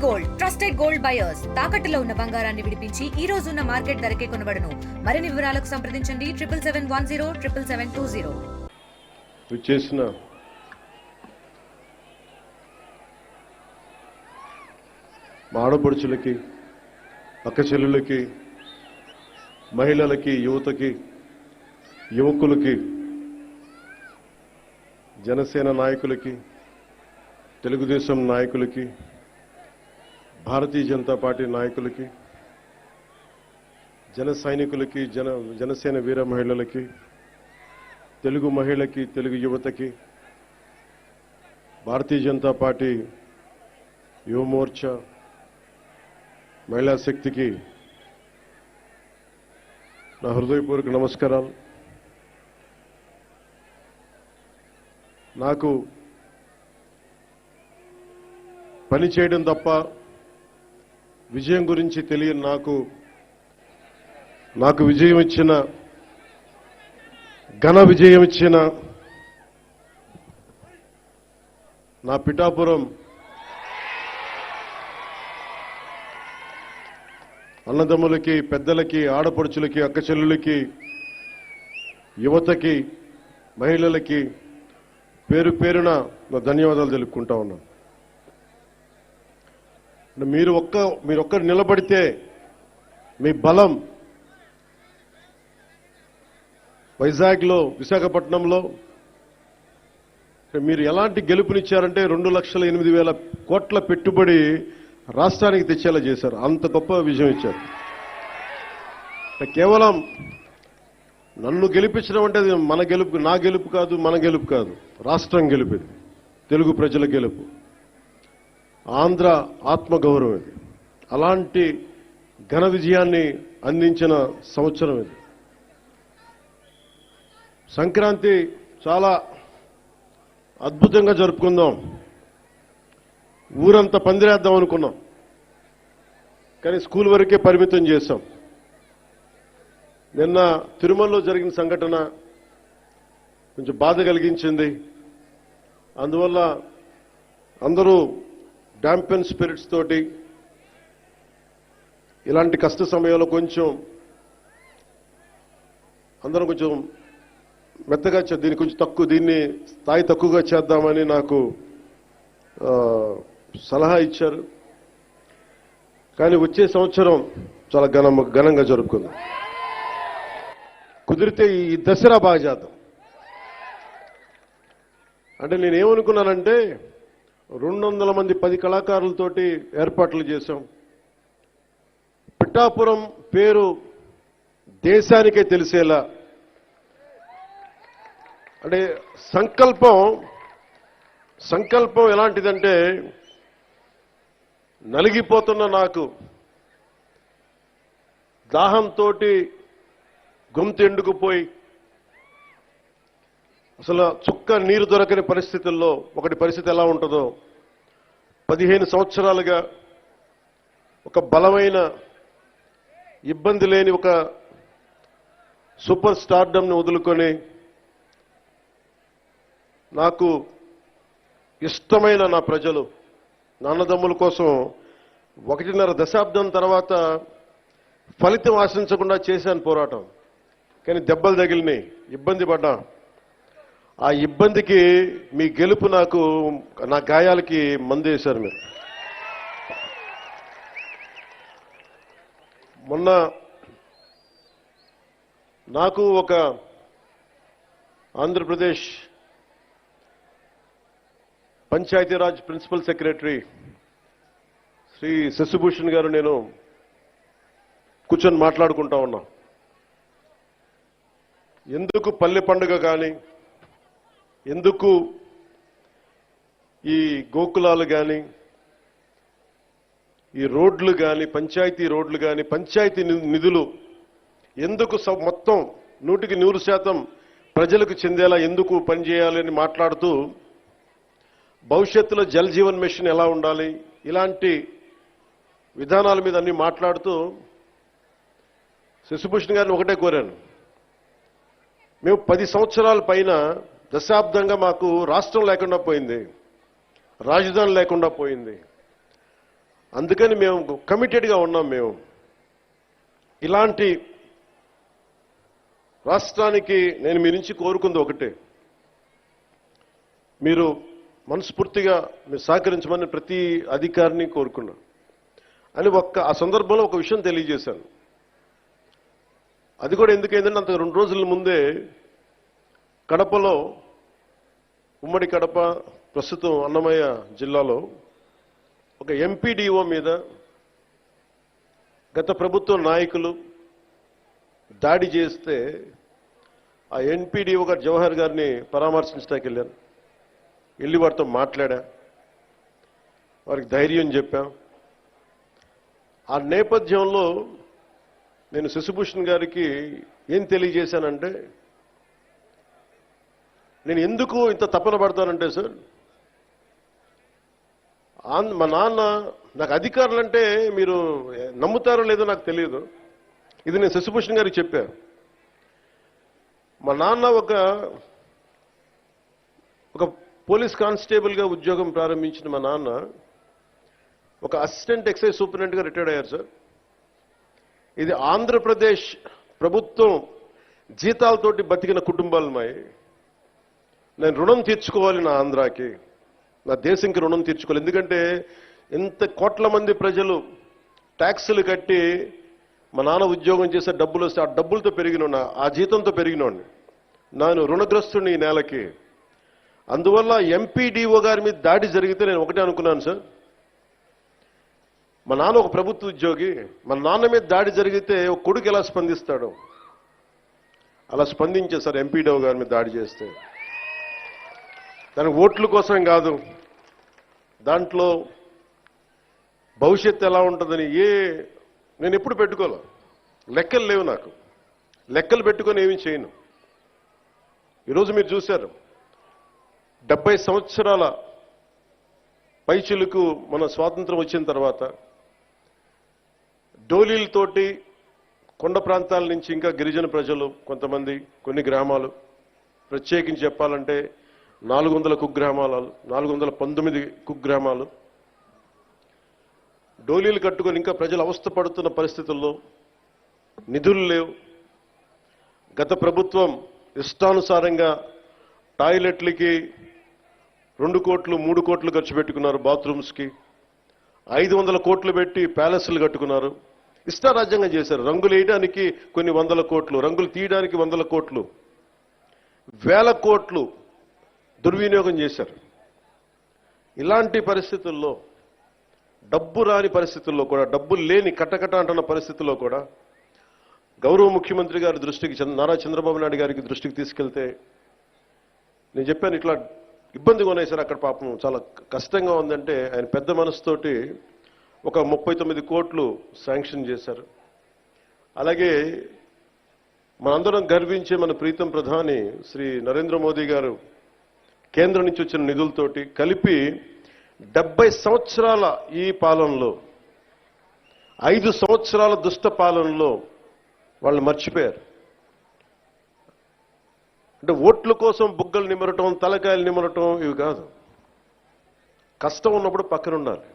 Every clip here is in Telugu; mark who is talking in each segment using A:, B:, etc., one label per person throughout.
A: గోల్డ్ ట్రస్టెడ్ గోల్డ్ బయర్స్ తాకట్టులో ఉన్న బంగారాన్ని విడిపించి ఈ రోజు ఉన్న మార్కెట్ ధరకే కొనబడును. మరిన్ని వివరాలకు సంప్రదించండి 7771077720.
B: చేసిన ఆడపడుచులకి, అక్క చెల్లెళ్ళకి, మహిళలకి, యువతకి, యువకులకి, జనసేన నాయకులకి, తెలుగుదేశం నాయకులకి, భారతీయ జనతా పార్టీ నాయకులకి, జన సైనికులకి, జనసేన వీర మహిళలకి, తెలుగు మహిళకి, తెలుగు యువతకి, భారతీయ జనతా పార్టీ యువమోర్చా మహిళా శక్తికి నా హృదయపూర్వక నమస్కారాలు. నాకు పని చేయడం తప్ప విజయం గురించి తెలియని నాకు విజయం ఇచ్చిన, ఘన విజయం ఇచ్చిన నా పిఠాపురం అన్నదమ్ములకి, పెద్దలకి, ఆడపడుచులకి, అక్కచెల్లులకి, యువతకి, మహిళలకి పేరు పేరున నా ధన్యవాదాలు తెలుపుకుంటా ఉన్నాను. మీరు ఒక్కరు నిలబడితే మీ బలం వైజాగ్లో, విశాఖపట్నంలో మీరు ఎలాంటి గెలుపునిచ్చారంటే 2,08,000 కోట్ల పెట్టుబడి రాష్ట్రానికి తెచ్చేలా చేశారు. అంత గొప్ప విజయం ఇచ్చారు. కేవలం నన్ను గెలిపించడం అంటే అది మన గెలుపు, నా గెలుపు కాదు, మన గెలుపు కాదు, రాష్ట్రం గెలుపు, ఇది తెలుగు ప్రజల గెలుపు, ఆంధ్ర ఆత్మగౌరవం ఇది. అలాంటి ఘన విజయాన్ని అందించిన సంవత్సరం ఇది. సంక్రాంతి చాలా అద్భుతంగా జరుపుకుందాం, ఊరంతా పందిరేద్దాం అనుకున్నాం, కానీ స్కూల్ వరకే పరిమితం చేశాం. నిన్న తిరుమలలో జరిగిన సంఘటన కొంచెం బాధ కలిగించింది. అందువల్ల అందరూ డాంపెన్ స్పిరిట్స్ తోటి ఇలాంటి కష్ట సమయంలో అందరం కొంచెం మెత్తగా దీన్ని కొంచెం దీన్ని స్థాయి తక్కువగా చేద్దామని నాకు సలహా ఇచ్చారు. కానీ వచ్చే సంవత్సరం చాలా ఘనంగా జరుపుకుందాం. కుదిరితే ఈ దసరా బాగా చేద్దాం. అంటే నేనేమనుకున్నానంటే 200 మంది 10 కళాకారులతోటి ఏర్పాట్లు చేశాం. పిఠాపురం పేరు దేశానికే తెలిసేలా, అంటే సంకల్పం ఎలాంటిదంటే, నలిగిపోతున్న నాకు దాహంతో గొంతు ఎండుకుపోయి అసలు చుక్క నీరు దొరకని పరిస్థితుల్లో పరిస్థితి ఎలా ఉంటుందో 15 సంవత్సరాలుగా ఒక బలమైన, ఇబ్బంది లేని ఒక సూపర్ స్టార్డమ్ని వదులుకొని నాకు ఇష్టమైన నా ప్రజలు, నా అన్నదమ్ముల కోసం 1.5 దశాబ్దం తర్వాత ఫలితం ఆశించకుండా చేశాను పోరాటం. కానీ దెబ్బలు తగిలినాయి, ఇబ్బంది పడ్డా. ఆ ఇబ్బందికి మీ గెలుపు నా గాయాలకి మందేశారు మీరు. మొన్న నాకు ఒక ఆంధ్రప్రదేశ్ పంచాయతీరాజ్ ప్రిన్సిపల్ సెక్రటరీ శ్రీ శశిభూషణ్ గారు నేను కూర్చొని మాట్లాడుకుంటా ఉన్నాం. ఎందుకు పల్లె పండుగ కానీ, ఎందుకు ఈ గోకులాలు కానీ, ఈ రోడ్లు కానీ, పంచాయతీ రోడ్లు కానీ, పంచాయతీ నిధులు ఎందుకు మొత్తం 100% ప్రజలకు చెందేలా ఎందుకు పనిచేయాలని మాట్లాడుతూ, భవిష్యత్తులో జల్ జీవన్ మిషన్ ఎలా ఉండాలి, ఇలాంటి విధానాల మీద అన్ని మాట్లాడుతూ శశిభూషణ్ గారిని ఒకటే కోరాను. మేము 10 సంవత్సరాల పైన, దశాబ్దంగా మాకు రాష్ట్రం లేకుండా పోయింది, రాజధాని లేకుండా పోయింది. అందుకని మేము కమిటెడ్గా ఉన్నాం. మేము ఇలాంటి రాష్ట్రానికి నేను మీ నుంచి కోరుకుంది ఒకటే, మీరు మనస్ఫూర్తిగా మీరు సహకరించమని ప్రతి అధికారిని కోరుకున్నా అని ఆ సందర్భంలో ఒక విషయం తెలియజేశాను. అది కూడా ఎందుకైందంటే అంత 2 రోజుల ముందే కడపలో, ఉమ్మడి కడప ప్రస్తుతం అన్నమయ్య జిల్లాలో ఒక ఎంపీడీఓ మీద గత ప్రభుత్వ నాయకులు దాడి చేస్తే ఆ ఎంపీడీఓ గారు జవహర్ గారిని పరామర్శించడానికి వెళ్ళాను. వెళ్ళి వారితో మాట్లాడా, వారికి ధైర్యం చెప్పాం. ఆ నేపథ్యంలో నేను శశిభూషణ్ గారికి ఏం తెలియజేశానంటే, నేను ఎందుకు ఇంత తపన పడతానంటే సార్, మా నాన్న నాకు అధికారులంటే మీరు నమ్ముతారో లేదో నాకు తెలియదు, ఇది నేను శశిభూషణ్ గారికి చెప్పాను. మా నాన్న ఒక పోలీస్ కానిస్టేబుల్గా ఉద్యోగం ప్రారంభించిన మా నాన్న ఒక అసిస్టెంట్ ఎక్సైజ్ సూపరింటెండెంట్గా రిటైర్డ్ అయ్యారు సార్. ఇది ఆంధ్రప్రదేశ్ ప్రభుత్వం జీతాలతోటి బతికిన కుటుంబాలు మాయి. నేను రుణం తీర్చుకోవాలి నా ఆంధ్రాకి, నా దేశంకి రుణం తీర్చుకోవాలి. ఎందుకంటే ఇంత కోట్ల మంది ప్రజలు ట్యాక్సులు కట్టి మా నాన్న ఉద్యోగం చేసే డబ్బులు వస్తే ఆ డబ్బులతో పెరిగిన, ఆ జీతంతో పెరిగినోడిని నేను రుణగ్రస్తుని ఈ నేలకి. అందువల్ల ఎంపీడీఓ గారి మీద దాడి జరిగితే నేను ఒకటే అనుకున్నాను సార్, మా నాన్న ఒక ప్రభుత్వ ఉద్యోగి, మా నాన్న మీద దాడి జరిగితే ఒక కొడుకు ఎలా స్పందిస్తాడు, అలా స్పందించే సార్ ఎంపీడీఓ గారి మీద దాడి చేస్తే. దానికి ఓట్ల కోసం కాదు, దాంట్లో భవిష్యత్తు ఎలా ఉంటుందని నేను ఎప్పుడు పెట్టుకోలే. లెక్కలు లేవు నాకు, లెక్కలు పెట్టుకొని ఏమీ చేయను. ఈరోజు మీరు చూశారు 70 సంవత్సరాల పైచిలుకు మన స్వాతంత్రం వచ్చిన తర్వాత డోలీలతోటి కొండ ప్రాంతాల నుంచి ఇంకా గిరిజన ప్రజలు కొంతమంది, కొన్ని గ్రామాలు ప్రత్యేకించి చెప్పాలంటే 400 కుగ్రామాలు, 419 కుగ్రామాలు డోలీలు కట్టుకొని ఇంకా ప్రజలు అవస్థ పడుతున్న పరిస్థితుల్లో నిధులు లేవు. గత ప్రభుత్వం ఇష్టానుసారంగా టాయిలెట్లకి 2 కోట్లు 3 కోట్లు ఖర్చు పెట్టుకున్నారు, బాత్రూమ్స్కి 500 కోట్లు పెట్టి ప్యాలెస్లు కట్టుకున్నారు. ఇష్టారాజ్యంగా చేశారు. రంగులు వేయడానికి కొన్ని 100 కోట్లు, రంగులు తీయడానికి 100 కోట్లు, 1000 కోట్లు దుర్వినియోగం చేశారు. ఇలాంటి పరిస్థితుల్లో, డబ్బు రాని పరిస్థితుల్లో కూడా, డబ్బులు లేని కటకట అంటున్న పరిస్థితుల్లో కూడా గౌరవ ముఖ్యమంత్రి గారి దృష్టికి, నారా చంద్రబాబు నాయుడు గారికి దృష్టికి తీసుకెళ్తే నేను చెప్పాను, ఇట్లా ఇబ్బందిగా ఉన్నాయి సార్ అక్కడ, పాపం చాలా కష్టంగా ఉందంటే ఆయన పెద్ద మనసుతోటి ఒక 39 కోట్లు శాంక్షన్ చేశారు. అలాగే మనందరం గర్వించే మన ప్రీతం ప్రధాని శ్రీ నరేంద్ర మోదీ గారు కేంద్రం నుంచి వచ్చిన నిధులతోటి కలిపి 70 సంవత్సరాల ఈ పాలనలో, 5 సంవత్సరాల దుష్ట పాలనలో వాళ్ళు మర్చిపోయారు. అంటే ఓట్ల కోసం బుగ్గలు నిమరటం, తలకాయలు నిమరటం ఇవి కాదు. కష్టం ఉన్నప్పుడు పక్కన ఉండాలి.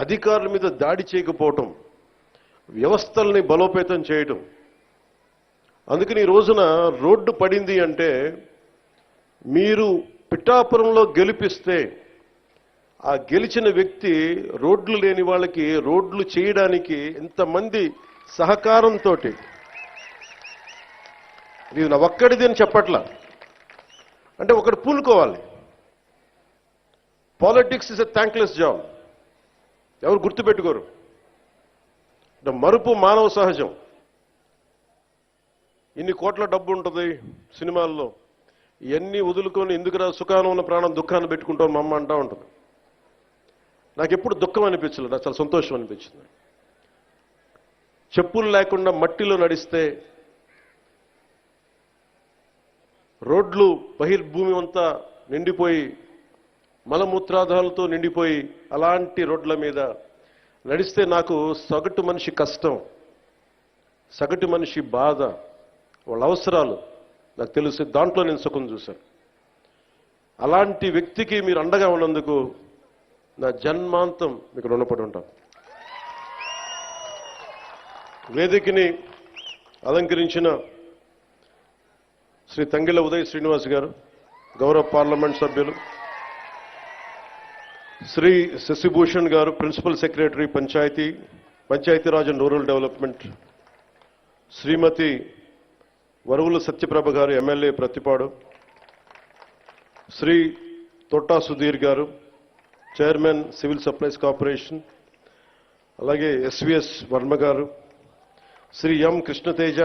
B: అధికారుల మీద దాడి చేయకపోవటం, వ్యవస్థల్ని బలోపేతం చేయటం. అందుకని ఈ రోజున రోడ్డు పడింది అంటే, మీరు పిఠాపురంలో గెలిపిస్తే ఆ గెలిచిన వ్యక్తి రోడ్లు లేని వాళ్ళకి రోడ్లు చేయడానికి ఎంతమంది సహకారంతో, ఇది నా ఒక్కడిది అని చెప్పట్లా, అంటే ఒకటి పూనుకోవాలి. Politics is a thankless job, ఎవరు గుర్తుపెట్టుకోరు. మరుపు మానవ సహజం. ఇన్ని కోట్ల డబ్బు ఉంటుంది సినిమాల్లో, ఇవన్నీ వదులుకొని ఎందుకురా సుఖానం ఉన్న ప్రాణం దుఃఖాన్ని పెట్టుకుంటాం మా అమ్మ అంటూ ఉంటుంది. నాకు ఎప్పుడు దుఃఖం అనిపించలేదు, నాకు చాలా సంతోషం అనిపించింది. చెప్పులు లేకుండా మట్టిలో నడిస్తే, రోడ్లు బహిర్భూమి అంతా నిండిపోయి మలమూత్రాదాలతో నిండిపోయి అలాంటి రోడ్ల మీద నడిస్తే నాకు సగటు మనిషి కష్టం, సగటు మనిషి బాధ, వాళ్ళ అవసరాలు నాకు తెలుసు. దాంట్లో నేను సుఖం చూశాను. అలాంటి వ్యక్తికి మీరు అండగా ఉన్నందుకు నా జన్మాంతం మీకు రుణపడి ఉంటాను. వేదికని అలంకరించిన శ్రీ తంగిళ్ళ ఉదయ్ శ్రీనివాస్ గారు, గౌరవ పార్లమెంట్ సభ్యులు, Shri Sashibhushan garu, principal secretary Panchayati Raj and rural development, Shrimati Varuvula Satyaprabha garu, MLA Prathipadu, Shri Thotta Sudheer garu, chairman civil supplies corporation, అలాగే SVS Varma garu, Shri M Krishnateja,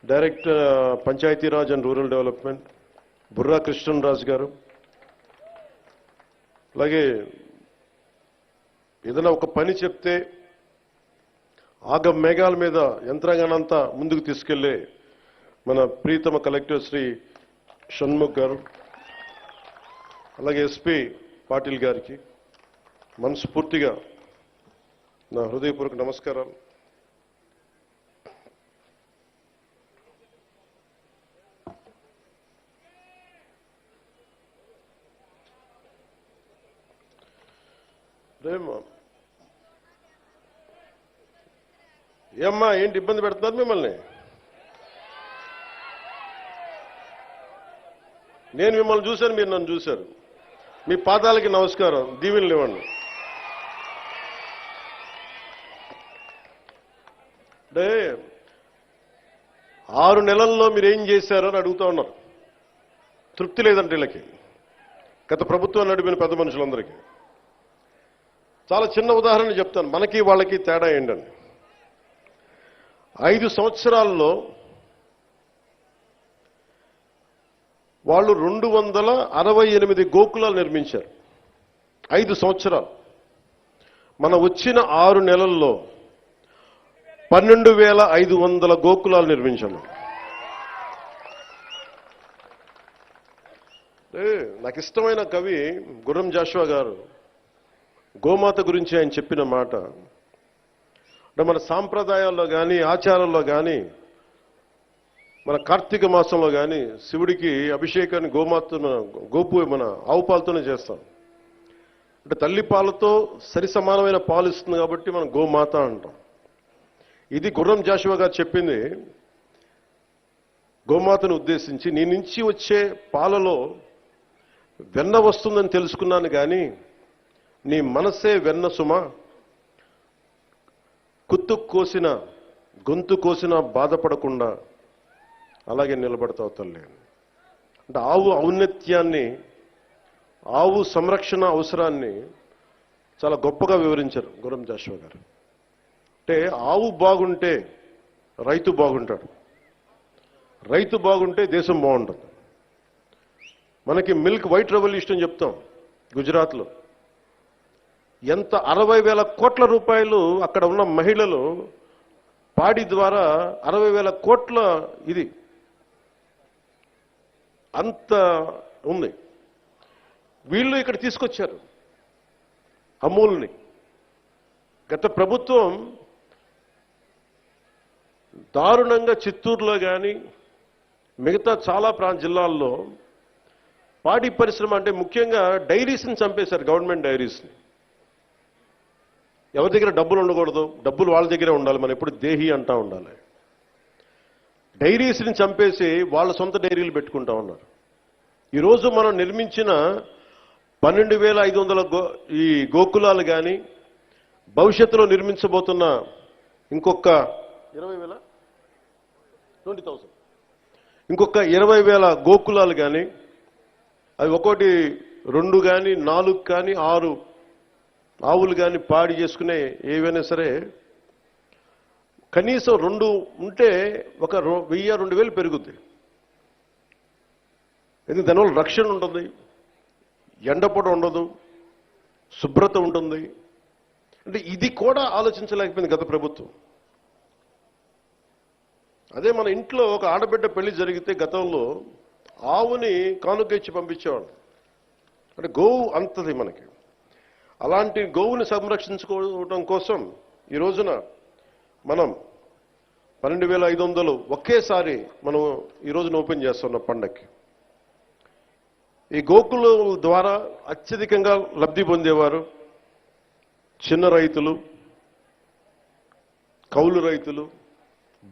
B: director Panchayati Raj and rural development, Burra Krishnaraju garu, అలాగే ఏదైనా ఒక పని చెప్తే ఆగ మేఘాల మీద యంత్రాంగానంతా ముందుకు తీసుకెళ్లే మన ప్రీతమ కలెక్టర్ శ్రీ షణ్ముఖ్ గారు, అలాగే ఎస్పీ పాటిల్ గారికి మనస్ఫూర్తిగా నా హృదయపూర్వక నమస్కారాలు. ఏమ్మా, ఏంటి ఇబ్బంది పెడుతున్నారు మిమ్మల్ని? నేను మిమ్మల్ని చూశాను, మీరు నన్ను చూశారు. మీ పాదాలకి నమస్కారం, దీవెనలు ఇవ్వండి. అంటే 6 నెలల్లో మీరేం చేశారో అని అడుగుతా ఉన్నారు. తృప్తి లేదంటే వీళ్ళకి, గత ప్రభుత్వం నడిపిన పెద్ద మనుషులందరికీ. చాలా చిన్న ఉదాహరణ చెప్తాను, మనకి వాళ్ళకి తేడా ఏంటని. 5 సంవత్సరాల్లో వాళ్ళు 268 గోకులాలు నిర్మించారు. 5 సంవత్సరాలు. మన వచ్చిన 6 నెలల్లో 12,500 గోకులాలు నిర్మించాము. నాకు ఇష్టమైన కవి గుర్రం జాషువా గారు గోమాత గురించి ఆయన చెప్పిన మాట, అంటే మన సాంప్రదాయాల్లో కానీ ఆచారాల్లో కానీ మన కార్తీక మాసంలో కానీ శివుడికి అభిషేకాన్ని గోపు మన ఆవు పాలతోనే చేస్తాం. అంటే తల్లి పాలతో సరి సమానమైన పాలు ఇస్తుంది కాబట్టి మనం గోమాత అంటాం. ఇది గుర్రం జాషువా గారు చెప్పింది గోమాతను ఉద్దేశించి. నీ నుంచి వచ్చే పాలలో వెన్న వస్తుందని తెలుసుకున్నాను కానీ నీ మనసే వెన్న సుమ, గొంతు కోసిన బాధపడకుండా అలాగే నిలబడతావు తల్లి. అంటే ఆవు ఔన్నత్యాన్ని, ఆవు సంరక్షణ అవసరాన్ని చాలా గొప్పగా వివరించారు గుర్రం జాషువా గారు. అంటే ఆవు బాగుంటే రైతు బాగుంటాడు, రైతు బాగుంటే దేశం బాగుంటుంది. మనకి మిల్క్ వైట్ రెవల్యూషన్ అని చెప్తాం. గుజరాత్లో ఎంత 60,000 కోట్ల రూపాయలు అక్కడ ఉన్న మహిళలు పాడి ద్వారా 60,000 కోట్ల ఇది అంత ఉంది. వీళ్ళు ఇక్కడ తీసుకొచ్చారు అమూల్ని. గత ప్రభుత్వం దారుణంగా చిత్తూరులో కానీ మిగతా చాలా జిల్లాల్లో పాడి పరిశ్రమ, అంటే ముఖ్యంగా డైరీస్ని చంపేశారు. గవర్నమెంట్ డైరీస్ని. ఎవరి దగ్గర డబ్బులు ఉండకూడదు, డబ్బులు వాళ్ళ దగ్గరే ఉండాలి. మనం ఎప్పుడు దేహి అంటా ఉండాలి. డైరీస్ని చంపేసి వాళ్ళ సొంత డైరీలు పెట్టుకుంటా ఉన్నారు. ఈరోజు మనం నిర్మించిన 12,500 ఈ గోకులాలు కానీ భవిష్యత్తులో నిర్మించబోతున్న ఇంకొక 20,000 ఇంకొక 20,000 గోకులాలు కానీ, అవి ఒకటి 2 కానీ 4 కానీ 6 ఆవులు కానీ పాడి చేసుకునే ఏవైనా సరే కనీసం 2 ఉంటే ఒక 1,000-2,000 పెరుగుద్ది. ఎందుకంటే దానివల్ల రక్షణ ఉంటుంది, ఎండపొడ ఉండదు, శుభ్రత ఉంటుంది. అంటే ఇది కూడా ఆలోచించలేకపోయింది గత ప్రభుత్వం. అదే మన ఇంట్లో ఒక ఆడబిడ్డ పెళ్లి జరిగితే గతంలో ఆవుని కానుక ఇచ్చి పంపించేవాడు. అంటే గోవు అంతది మనకి. అలాంటి గోవుని సంరక్షించుకోవడం కోసం ఈ రోజున మనం 12,500 ఒకేసారి మనం ఈ రోజున ఓపెన్ చేస్తున్నాం పండక్కి. ఈ గోకులం ద్వారా అత్యధికంగా లబ్ధి పొందేవారు చిన్న రైతులు, కౌలు రైతులు,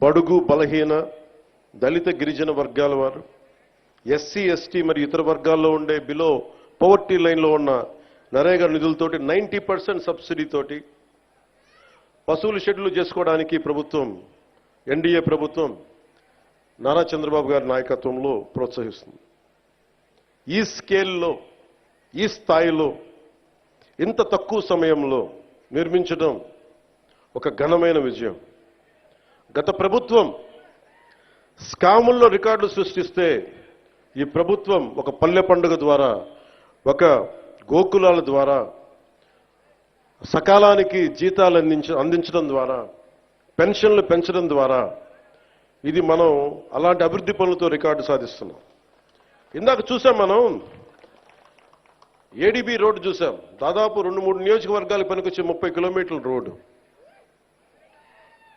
B: బడుగు బలహీన దళిత గిరిజన వర్గాల వారు, ఎస్సీ ఎస్టీ మరియు ఇతర వర్గాల్లో ఉండే బిలో పవర్టీ లైన్లో ఉన్న నరేగా నిధులతోటి 90% సబ్సిడీతోటి పశువుల షెడ్లు చేసుకోవడానికి ప్రభుత్వం, ఎన్డీఏ ప్రభుత్వం నారా చంద్రబాబు గారి నాయకత్వంలో ప్రోత్సహిస్తుంది. ఈ స్కేల్లో, ఈ స్థాయిలో, ఇంత తక్కువ సమయంలో నిర్మించడం ఒక ఘనమైన విజయం. గత ప్రభుత్వం స్కాముల్లో రికార్డులు సృష్టిస్తే ఈ ప్రభుత్వం ఒక పల్లె పండుగ ద్వారా, ఒక గోకులాల ద్వారా, సకాలానికి జీతాలు అందించడం ద్వారా, పెన్షన్లు పెంచడం ద్వారా ఇది మనం అలాంటి అభివృద్ధి పనులతో రికార్డు సాధిస్తున్నాం. ఇందాక చూసాం, మనం ఏడీబీ రోడ్డు చూసాం. దాదాపు 2-3 నియోజకవర్గాలకు పనికొచ్చే 30 కిలోమీటర్ల రోడ్డు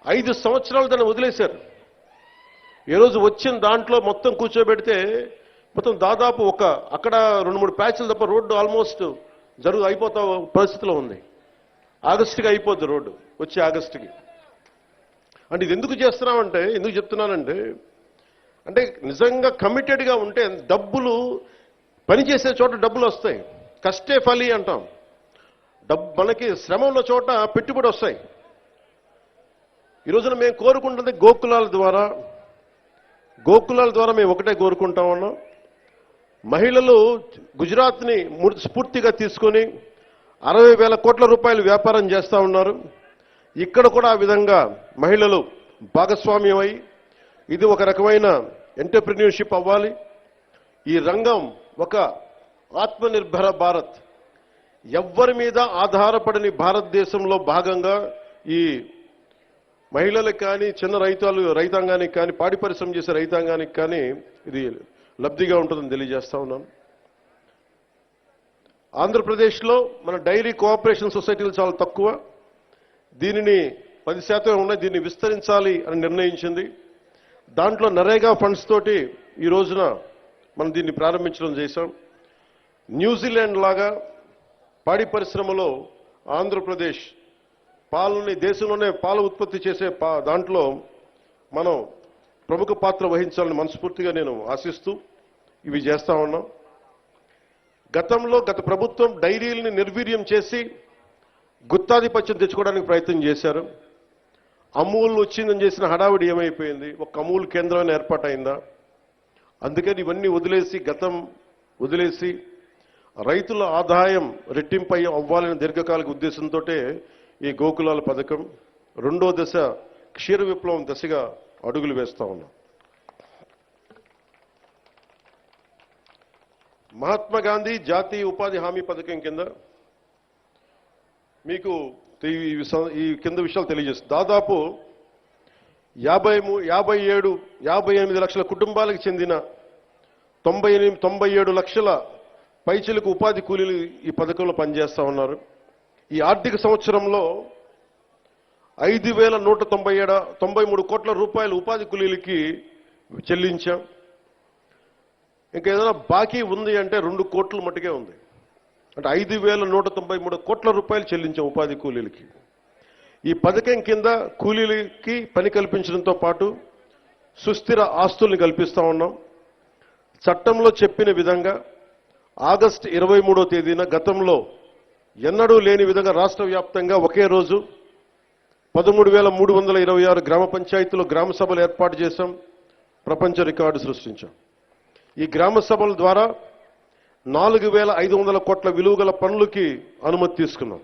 B: 5 సంవత్సరాలు దాన్ని వదిలేశారు. ఈరోజు వచ్చిన దాంట్లో మొత్తం కూర్చోబెడితే మొత్తం దాదాపు అక్కడ 2-3 ప్యాచ్లు తప్ప రోడ్డు ఆల్మోస్ట్ అయిపోతా పరిస్థితిలో ఉంది. ఆగస్టుకి అయిపోద్ది రోడ్డు, వచ్చే ఆగస్టుకి. అంటే ఇది ఎందుకు చేస్తున్నామంటే, ఎందుకు చెప్తున్నానంటే, అంటే నిజంగా కమిటెడ్గా ఉంటే డబ్బులు, పనిచేసే చోట డబ్బులు వస్తాయి. కష్టే ఫలి అంటాం. మనకి శ్రమ ఉన్న చోట పెట్టుబడి వస్తాయి. ఈ రోజున మేము కోరుకుంటుంది గోకులాల ద్వారా మేము ఒకటే కోరుకుంటా ఉన్నాం. మహిళలు గుజరాత్ని స్ఫూర్తిగా తీసుకొని 60,000 కోట్ల రూపాయలు వ్యాపారం చేస్తూ ఉన్నారు. ఇక్కడ కూడా ఆ విధంగా మహిళలు భాగస్వామ్యమై ఇది ఒక రకమైన ఎంటర్ప్రెన్యూర్షిప్ అవ్వాలి. ఈ రంగం ఒక ఆత్మనిర్భర భారత్, ఎవ్వరి మీద ఆధారపడని భారతదేశంలో భాగంగా ఈ మహిళలకు కానీ, చిన్న రైతాంగానికి కానీ, పాడి పరిశ్రమ చేసే రైతాంగానికి కానీ ఇది లబ్ధిగా ఉంటుందని తెలియజేస్తా ఉన్నాను. ఆంధ్రప్రదేశ్లో మన డైరీ కోఆపరేషన్ సొసైటీలు చాలా తక్కువ. దీనిని 10% ఉన్నాయి, దీన్ని విస్తరించాలి అని నిర్ణయించింది. దాంట్లో నరేగా ఫండ్స్ తోటి ఈ రోజున మనం దీన్ని ప్రారంభించడం చేశాం. న్యూజిలాండ్ లాగా పాడి పరిశ్రమలో ఆంధ్రప్రదేశ్ దేశంలోనే పాల ఉత్పత్తి చేసే దాంట్లో మనం ప్రముఖ పాత్ర వహించాలని మనస్ఫూర్తిగా నేను ఆశిస్తూ ఇవి చేస్తా ఉన్నాం. గత ప్రభుత్వం డైరీల్ని నిర్వీర్యం చేసి గుత్తాధిపత్యం తెచ్చుకోవడానికి ప్రయత్నం చేశారు. అమూల్ వచ్చిందని చేసిన హడావిడి ఏమైపోయింది? ఒక అమూల్ కేంద్రం ఏర్పాటైందా? అందుకని ఇవన్నీ వదిలేసి రైతుల ఆదాయం రెట్టింపై అవ్వాలనే దీర్ఘకాలిక ఉద్దేశంతో ఈ గోకులాల పథకం 2వ దశ క్షీర విప్లవం దశగా అడుగులు వేస్తా ఉన్నాం. మహాత్మా గాంధీ జాతీయ ఉపాధి హామీ పథకం కింద మీకు ఈ కింద విషయాలు తెలియజేస్తుంది. దాదాపు 58 లక్షల కుటుంబాలకు చెందిన 97 లక్షల పైచిలకు ఉపాధి కూలీలు ఈ పథకంలో పనిచేస్తా ఉన్నారు. ఈ ఆర్థిక సంవత్సరంలో 5,193 కోట్ల రూపాయలు ఉపాధి కూలీలకి చెల్లించాం. ఇంకా ఏదైనా బాకీ ఉంది అంటే 2 కోట్ల మట్టుకే ఉంది. అంటే 5,193 కోట్ల రూపాయలు చెల్లించాం ఉపాధి కూలీలకి. ఈ పథకం కింద కూలీలకి పని కల్పించడంతో పాటు సుస్థిర ఆస్తుల్ని కల్పిస్తా ఉన్నాం. చట్టంలో చెప్పిన విధంగా ఆగస్టు 23వ తేదీన గతంలో ఎన్నడూ లేని విధంగా రాష్ట్ర వ్యాప్తంగా ఒకే రోజు 13,326 గ్రామ పంచాయతీలో గ్రామ సభలు ఏర్పాటు చేశాం. ప్రపంచ రికార్డు సృష్టించాం. ఈ గ్రామ సభల ద్వారా 4,500 కోట్ల విలువగల పనులకి అనుమతి తీసుకున్నాం.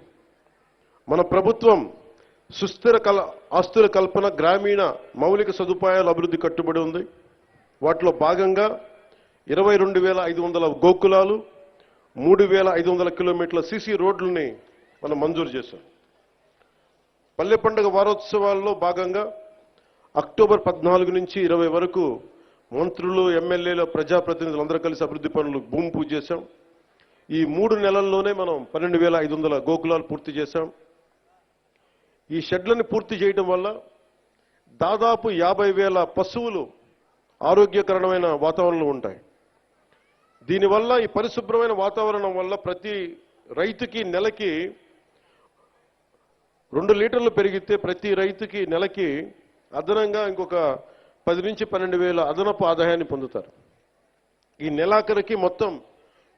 B: మన ప్రభుత్వం సుస్థిర ఆస్తుల కల్పన, గ్రామీణ మౌలిక సదుపాయాల అభివృద్ధి కట్టుబడి ఉంది. వాటిలో భాగంగా 22,500 గోకులాలు, 3,500 కిలోమీటర్ల సీసీ రోడ్లని మనం మంజూరు చేశాం. పల్లె పండుగ వారోత్సవాల్లో భాగంగా అక్టోబర్ 14 నుంచి 20 వరకు మంత్రులు, ఎమ్మెల్యేలు, ప్రజాప్రతినిధులు అందరూ కలిసి అభివృద్ధి పనులు భూమి పూజ చేశాం. ఈ 3 నెలల్లోనే మనం 12,500 గోకులాలు పూర్తి చేశాం. ఈ షెడ్లను పూర్తి చేయడం వల్ల దాదాపు 50,000 పశువులు ఆరోగ్యకరమైన వాతావరణంలో ఉంటాయి. దీనివల్ల ఈ పరిశుభ్రమైన వాతావరణం వల్ల ప్రతి రైతుకి నెలకి 2 లీటర్లు పెరిగితే ప్రతి రైతుకి నెలకి అదనంగా ఇంకొక 10 నుంచి 12,000 అదనపు ఆదాయాన్ని పొందుతారు. ఈ నెలాఖరికి మొత్తం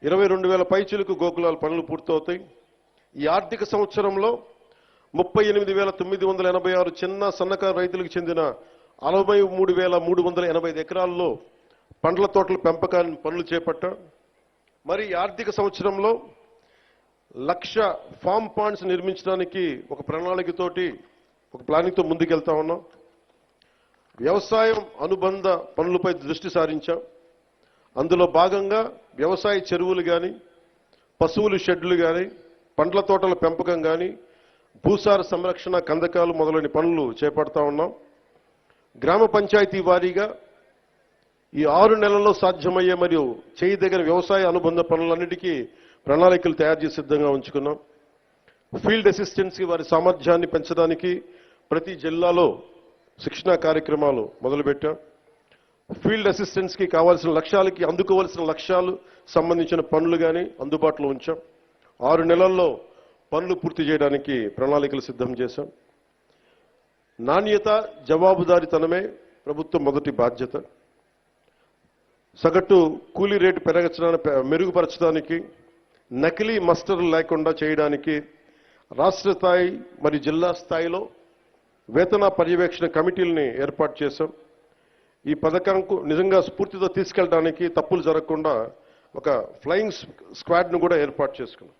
B: 22,000 పైచిలకు గోకులాల పనులు పూర్తవుతాయి. ఈ ఆర్థిక సంవత్సరంలో 38,986 చిన్న సన్నకారు రైతులకు చెందిన 63,385 ఎకరాల్లో పండ్ల తోటల పెంపకాన్ని పనులు చేపట్టాం. మరి ఈ ఆర్థిక సంవత్సరంలో 1,00,000 ఫామ్ పాండ్స్ నిర్మించడానికి ఒక ప్రణాళికతోటి ఒక ప్లానింగ్తో ముందుకెళ్తా ఉన్నాం. వ్యవసాయం అనుబంధ పనులపై దృష్టి సారించాం. అందులో భాగంగా వ్యవసాయ చెరువులు కానీ, పశువుల షెడ్లు కానీ, పండ్ల తోటల పెంపకం కానీ, భూసార సంరక్షణ, కందకాలు మొదలైన పనులు చేపడతా ఉన్నాం. గ్రామ పంచాయతీ వారీగా ఈ 6 నెలల్లో సాధ్యమయ్యే మరియు చేయదగిన వ్యవసాయ అనుబంధ పనులన్నిటికీ ప్రణాళికలు తయారు చేసి సిద్ధంగా ఉంచుకున్నాం. ఫీల్డ్ అసిస్టెంట్స్కి వారి సామర్థ్యాన్ని పెంచడానికి ప్రతి జిల్లాలో శిక్షణా కార్యక్రమాలు మొదలుపెట్టాం. ఫీల్డ్ అసిస్టెంట్స్కి కావాల్సిన లక్ష్యాలకి అందుకోవాల్సిన లక్ష్యాలు సంబంధించిన పనులు కానీ అందుబాటులో ఉంచాం. 6 నెలల్లో పనులు పూర్తి చేయడానికి ప్రణాళికలు సిద్ధం చేశాం. నాణ్యత, జవాబుదారీతనమే ప్రభుత్వం మొదటి బాధ్యత. సగటు కూలీ రేటు మెరుగుపరచడానికి, నకిలీ మస్టర్లు లేకుండా చేయడానికి రాష్ట్ర స్థాయి మరియు జిల్లా స్థాయిలో వేతన పర్యవేక్షణ కమిటీలని ఏర్పాటు చేశాం. ఈ పథకంకు నిజంగా స్ఫూర్తితో తీసుకెళ్ళడానికి తప్పులు జరగకుండా ఒక ఫ్లయింగ్ స్క్వాడ్ను కూడా ఏర్పాటు చేసుకున్నాం.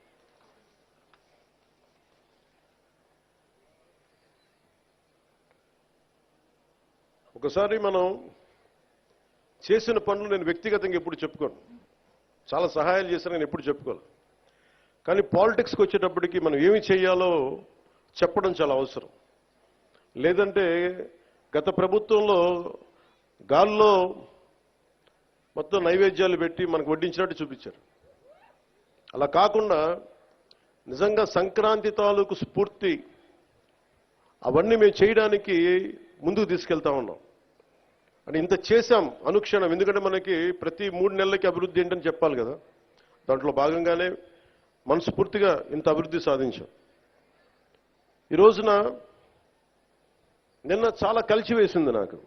B: ఒకసారి మనం చేసిన పనులు నేను వ్యక్తిగతంగా ఎప్పుడు చెప్పుకోను, చాలా సహాయాలు చేశాను నేను ఎప్పుడు చెప్పుకోను. కానీ పాలిటిక్స్కి వచ్చేటప్పటికి మనం ఏమి చేయాలో చెప్పడం చాలా అవసరం. లేదంటే గత ప్రభుత్వంలో గాల్లో మొత్తం నైవేద్యాలు పెట్టి మనకు వడ్డించినట్టు చూపించారు. అలా కాకుండా నిజంగా సంక్రాంతి తాలూకు స్ఫూర్తి అవన్నీ మేము చేయడానికి ముందుకు తీసుకెళ్తా ఉన్నాం. అంటే ఇంత చేశాం అనుక్షణం, ఎందుకంటే మనకి ప్రతి 3 నెలలకి అభివృద్ధి ఏంటని చెప్పాలి కదా. దాంట్లో భాగంగానే మనస్ఫూర్తిగా ఇంత అభివృద్ధి సాధించాం. ఈ రోజున నిన్న చాలా కలిసివేసింది నాకు.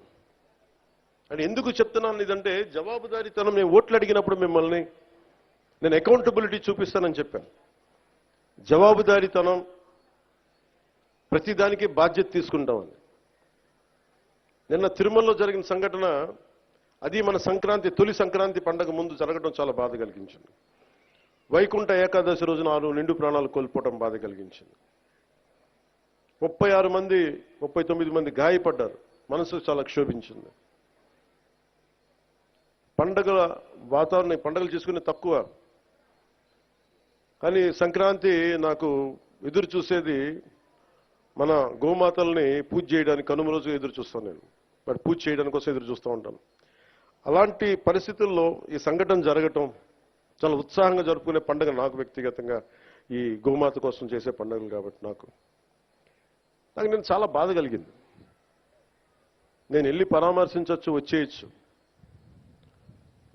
B: అంటే ఎందుకు చెప్తున్నాను ఇదంటే, జవాబుదారీతనం. నేను ఓట్లు అడిగినప్పుడు మిమ్మల్ని నేను అకౌంటబిలిటీ చూపిస్తానని చెప్పాను. జవాబుదారీతనం, ప్రతిదానికి బాధ్యత తీసుకుంటామని. నిన్న తిరుమలలో జరిగిన సంఘటన, అది మన సంక్రాంతి, తొలి సంక్రాంతి పండగ ముందు జరగడం చాలా బాధ కలిగించింది. వైకుంఠ ఏకాదశి రోజున 6 నిండు ప్రాణాలు కోల్పోవడం బాధ కలిగించింది. 39 మంది గాయపడ్డారు. మనసు చాలా క్షోభించింది. పండగల వాతావరణం, పండగలు చేసుకునే తక్కువ, కానీ సంక్రాంతి నాకు ఎదురు చూసేది మన గోమాతల్ని పూజ చేయడానికి. కనుమ రోజు ఎదురు చూస్తాను నేను, బట్ పూజ చేయడానికి కోసం ఎదురు చూస్తూ ఉంటాను. అలాంటి పరిస్థితుల్లో ఈ సంఘటన జరగటం, చాలా ఉత్సాహంగా జరుపుకునే పండుగ నాకు వ్యక్తిగతంగా, ఈ గోమాత కోసం చేసే పండుగలు కాబట్టి నాకు నేను చాలా బాధ కలిగింది. నేను వెళ్ళి పరామర్శించవచ్చు, వచ్చేయచ్చు.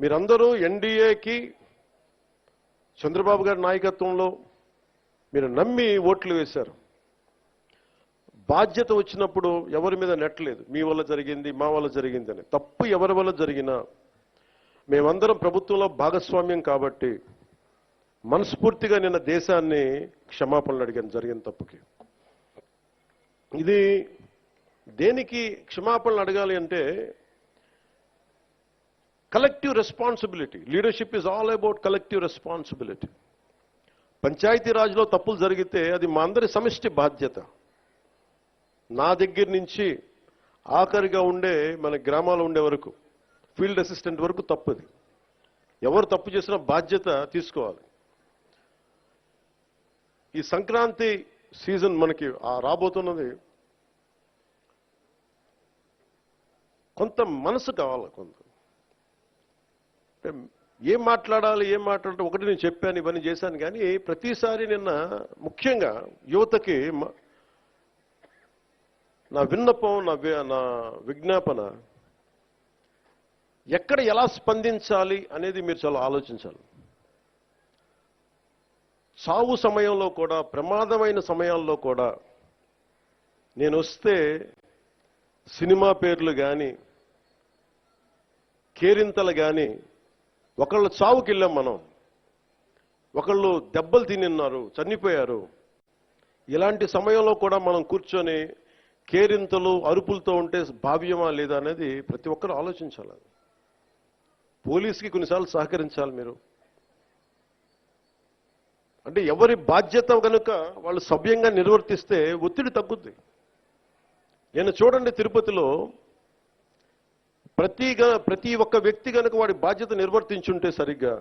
B: మీరందరూ ఎన్డీఏకి, చంద్రబాబు గారి నాయకత్వంలో మీరు నమ్మి ఓట్లు వేశారు. బాధ్యత వచ్చినప్పుడు ఎవరి మీద నెట్టలేదు. మీ వల్ల జరిగింది, మా వల్ల జరిగింది అని. తప్పు ఎవరి వల్ల జరిగినా మేమందరం ప్రభుత్వంలో భాగస్వామ్యం కాబట్టి మనస్ఫూర్తిగా నిన్న దేశాన్ని క్షమాపణలు అడిగాను జరిగిన తప్పుకి. ఇది దేనికి క్షమాపణలు అడగాలి అంటే, collective responsibility. Leadership is all about collective responsibility. పంచాయతీరాజ్లో తప్పులు జరిగితే అది మా అందరి సమిష్టి బాధ్యత. నా దగ్గర నుంచి ఆఖరిగా ఉండే మన గ్రామాల్లో ఉండే వరకు, ఫీల్డ్ అసిస్టెంట్ వరకు తప్పుది. ఎవరు తప్పు చేసినా బాధ్యత తీసుకోవాలి. ఈ సంక్రాంతి సీజన్ మనకి రాబోతున్నది. కొంత మనసు కావాలి. కొంత ఏం మాట్లాడాలి, ఒకటి నేను చెప్పాను, ఇవన్నీ చేశాను. కానీ ప్రతిసారి నిన్న ముఖ్యంగా యువతకి నా విన్నపం, నా విజ్ఞాపన, ఎక్కడ ఎలా స్పందించాలి అనేది మీరు చాలా ఆలోచించాలి. చావు సమయంలో కూడా, ప్రమాదమైన సమయాల్లో కూడా నేను వస్తే సినిమా పేర్లు కానీ, కేరింతలు కానీ, ఒకళ్ళు చావుకి వెళ్ళాం మనం, ఒకళ్ళు దెబ్బలు తిన్నారు, చనిపోయారు. ఇలాంటి సమయంలో కూడా మనం కూర్చొని కేరింతలు అరుపులతో ఉంటే భావ్యమా లేదా అనేది ప్రతి ఒక్కరు ఆలోచించాలి. పోలీసుకి కొన్నిసార్లు సహకరించాలి మీరు. అంటే ఎవరి బాధ్యత కనుక వాళ్ళు సభ్యంగా నిర్వర్తిస్తే ఒత్తిడి తగ్గుద్ది. నేను చూడండి, తిరుపతిలో ప్రతి ఒక్క వ్యక్తి కనుక వాడి బాధ్యత నిర్వర్తించుంటే సరిగ్గా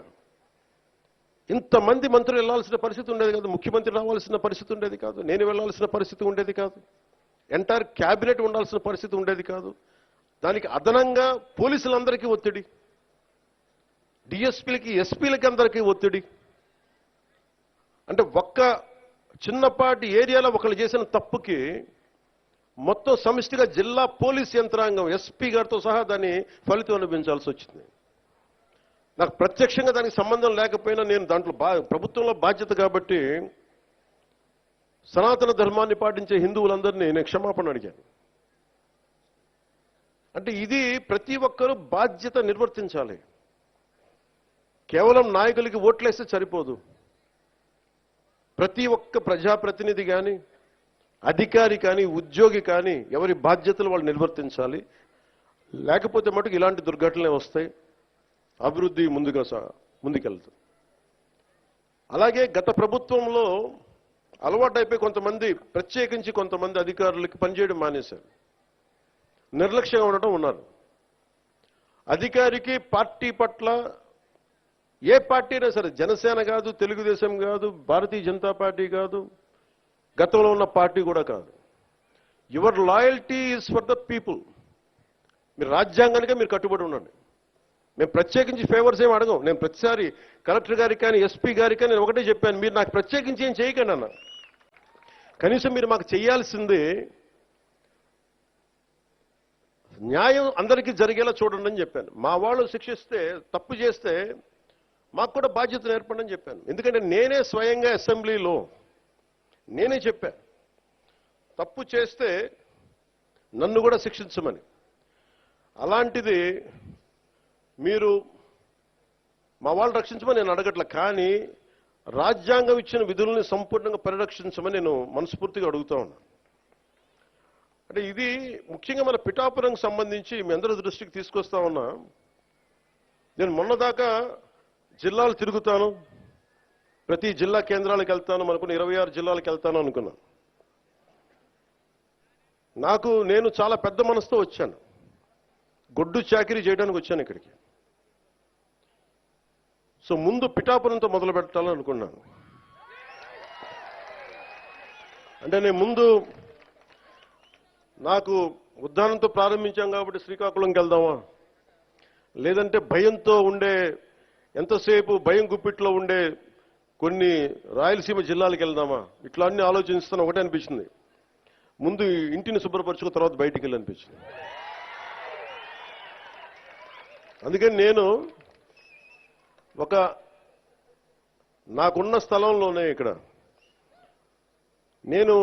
B: ఇంతమంది మంత్రులు వెళ్లాల్సిన పరిస్థితి ఉండేది కాదు, ముఖ్యమంత్రి రావాల్సిన పరిస్థితి ఉండేది కాదు, నేను వెళ్లాల్సిన పరిస్థితి ఉండేది కాదు, ఎంటైర్ క్యాబినెట్ ఉండాల్సిన పరిస్థితి ఉండేది కాదు. దానికి అదనంగా పోలీసులందరికీ ఒత్తిడి, డిఎస్పీలకి, ఎస్పీలకి అందరికీ ఒత్తిడి. అంటే ఒక్క చిన్నపాటి ఏరియాలో ఒకళ్ళు చేసిన తప్పుకి మొత్తం సమిష్టిగా జిల్లా పోలీస్ యంత్రాంగం, ఎస్పీ గారితో సహా దాన్ని ఫలితం అనుభవించాల్సి వచ్చింది. నాకు ప్రత్యక్షంగా దానికి సంబంధం లేకపోయినా నేను దాంట్లో ప్రభుత్వంలో బాధ్యత కాబట్టి సనాతన ధర్మాన్ని పాటించే హిందువులందరినీ నేను క్షమాపణ అడిగాను. అంటే ఇది ప్రతి ఒక్కరూ బాధ్యత నిర్వర్తించాలి. కేవలం నాయకులకి ఓట్లేస్తే సరిపోదు. ప్రతి ఒక్క ప్రజాప్రతినిధి కానీ, అధికారి కానీ, ఉద్యోగి కానీ ఎవరి బాధ్యతలు వాళ్ళు నిర్వర్తించాలి. లేకపోతే మటుకు ఇలాంటి దుర్ఘటనలే వస్తాయి, అభివృద్ధి ముందుకెళ్తుంది. అలాగే గత ప్రభుత్వంలో అలవాటైపోయి కొంతమంది, ప్రత్యేకించి కొంతమంది అధికారులకి పనిచేయడం మానేశారు, నిర్లక్ష్యంగా ఉండటం ఉన్నారు. అధికారికి పార్టీ పట్ల, ఏ పార్టీ అయినా సరే, జనసేన కాదు, తెలుగుదేశం కాదు, భారతీయ జనతా పార్టీ కాదు, గతంలో ఉన్న పార్టీ కూడా కాదు, your loyalty is for the people. మీరు రాజ్యాంగానికే మీరు కట్టుబడి ఉండండి. మేము ప్రత్యేకించి ఫేవర్స్ ఏమి అడగం. నేను ప్రతిసారి కలెక్టర్ గారికి కానీ, ఎస్పీ గారికి కానీ నేను ఒకటే చెప్పాను, మీరు నాకు ప్రత్యేకించి ఏం చేయకండి అన్న. కనీసం మీరు మాకు చేయాల్సింది న్యాయం అందరికీ జరిగేలా చూడండి అని చెప్పాను. మా వాళ్ళు శిక్షిస్తే, తప్పు చేస్తే మాకు కూడా బాధ్యత ఏర్పడని చెప్పాను. ఎందుకంటే నేనే స్వయంగా అసెంబ్లీలో నేనే చెప్పాను, తప్పు చేస్తే నన్ను కూడా శిక్షించమని. అలాంటిది మీరు మా వాళ్ళు రక్షించమని నేను అడగట్ల, కానీ రాజ్యాంగం ఇచ్చిన విధుల్ని సంపూర్ణంగా పరిరక్షించమని నేను మనస్ఫూర్తిగా అడుగుతా ఉన్నాను. అంటే ఇది ముఖ్యంగా మన పిఠాపురంకి సంబంధించి మీ అందరి దృష్టికి తీసుకొస్తా ఉన్నా. నేను మొన్నదాకా జిల్లాలు తిరుగుతాను, ప్రతి జిల్లా కేంద్రాలకు వెళ్తాను, అనుకున్న 26 జిల్లాలకు వెళ్తాను అనుకున్నాను. నేను చాలా పెద్ద మనసుతో వచ్చాను, గొడ్డు చాకిరీ చేయడానికి వచ్చాను ఇక్కడికి. సో ముందు పిఠాపురంతో మొదలు పెట్టాలని అనుకున్నాను. అంటే నేను ముందు నాకు ఉద్దానంతో ప్రారంభించాం కాబట్టి శ్రీకాకుళంకి వెళ్దామా, లేదంటే భయంతో ఉండే, ఎంతసేపు భయం గుప్పిట్లో ఉండే కొన్ని రాయలసీమ జిల్లాలకు వెళ్దామా, ఇట్లా అన్ని ఆలోచిస్తాను. ఒకటే అనిపించింది, ముందు ఇంటిని శుభ్రపరచుకున్న తర్వాత బయటికి వెళ్ళనిపించింది. అందుకని నేను నాకున్న స్థలంలోనే ఇక్కడ నేను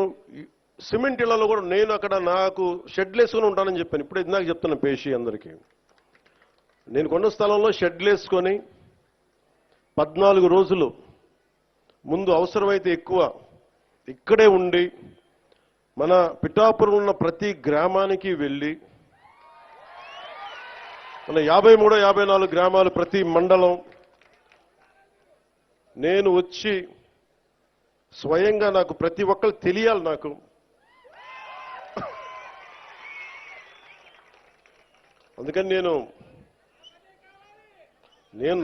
B: సిమెంట్ ఇళ్లలో కూడా నేను అక్కడ నాకు షెడ్లు వేసుకొని ఉంటానని చెప్పాను. ఇప్పుడు ఇందాక చెప్తున్నాను పేషి అందరికీ, నేను కొన్న స్థలంలో షెడ్లు వేసుకొని 14 రోజులు ముందు అవసరమైతే ఎక్కువ ఇక్కడే ఉండి మన పిఠాపురం ఉన్న ప్రతి గ్రామానికి వెళ్ళి, మన 53, 54 గ్రామాలు, ప్రతి మండలం నేను వచ్చి స్వయంగా నాకు ప్రతి ఒక్కరు తెలియాలి. అందుకని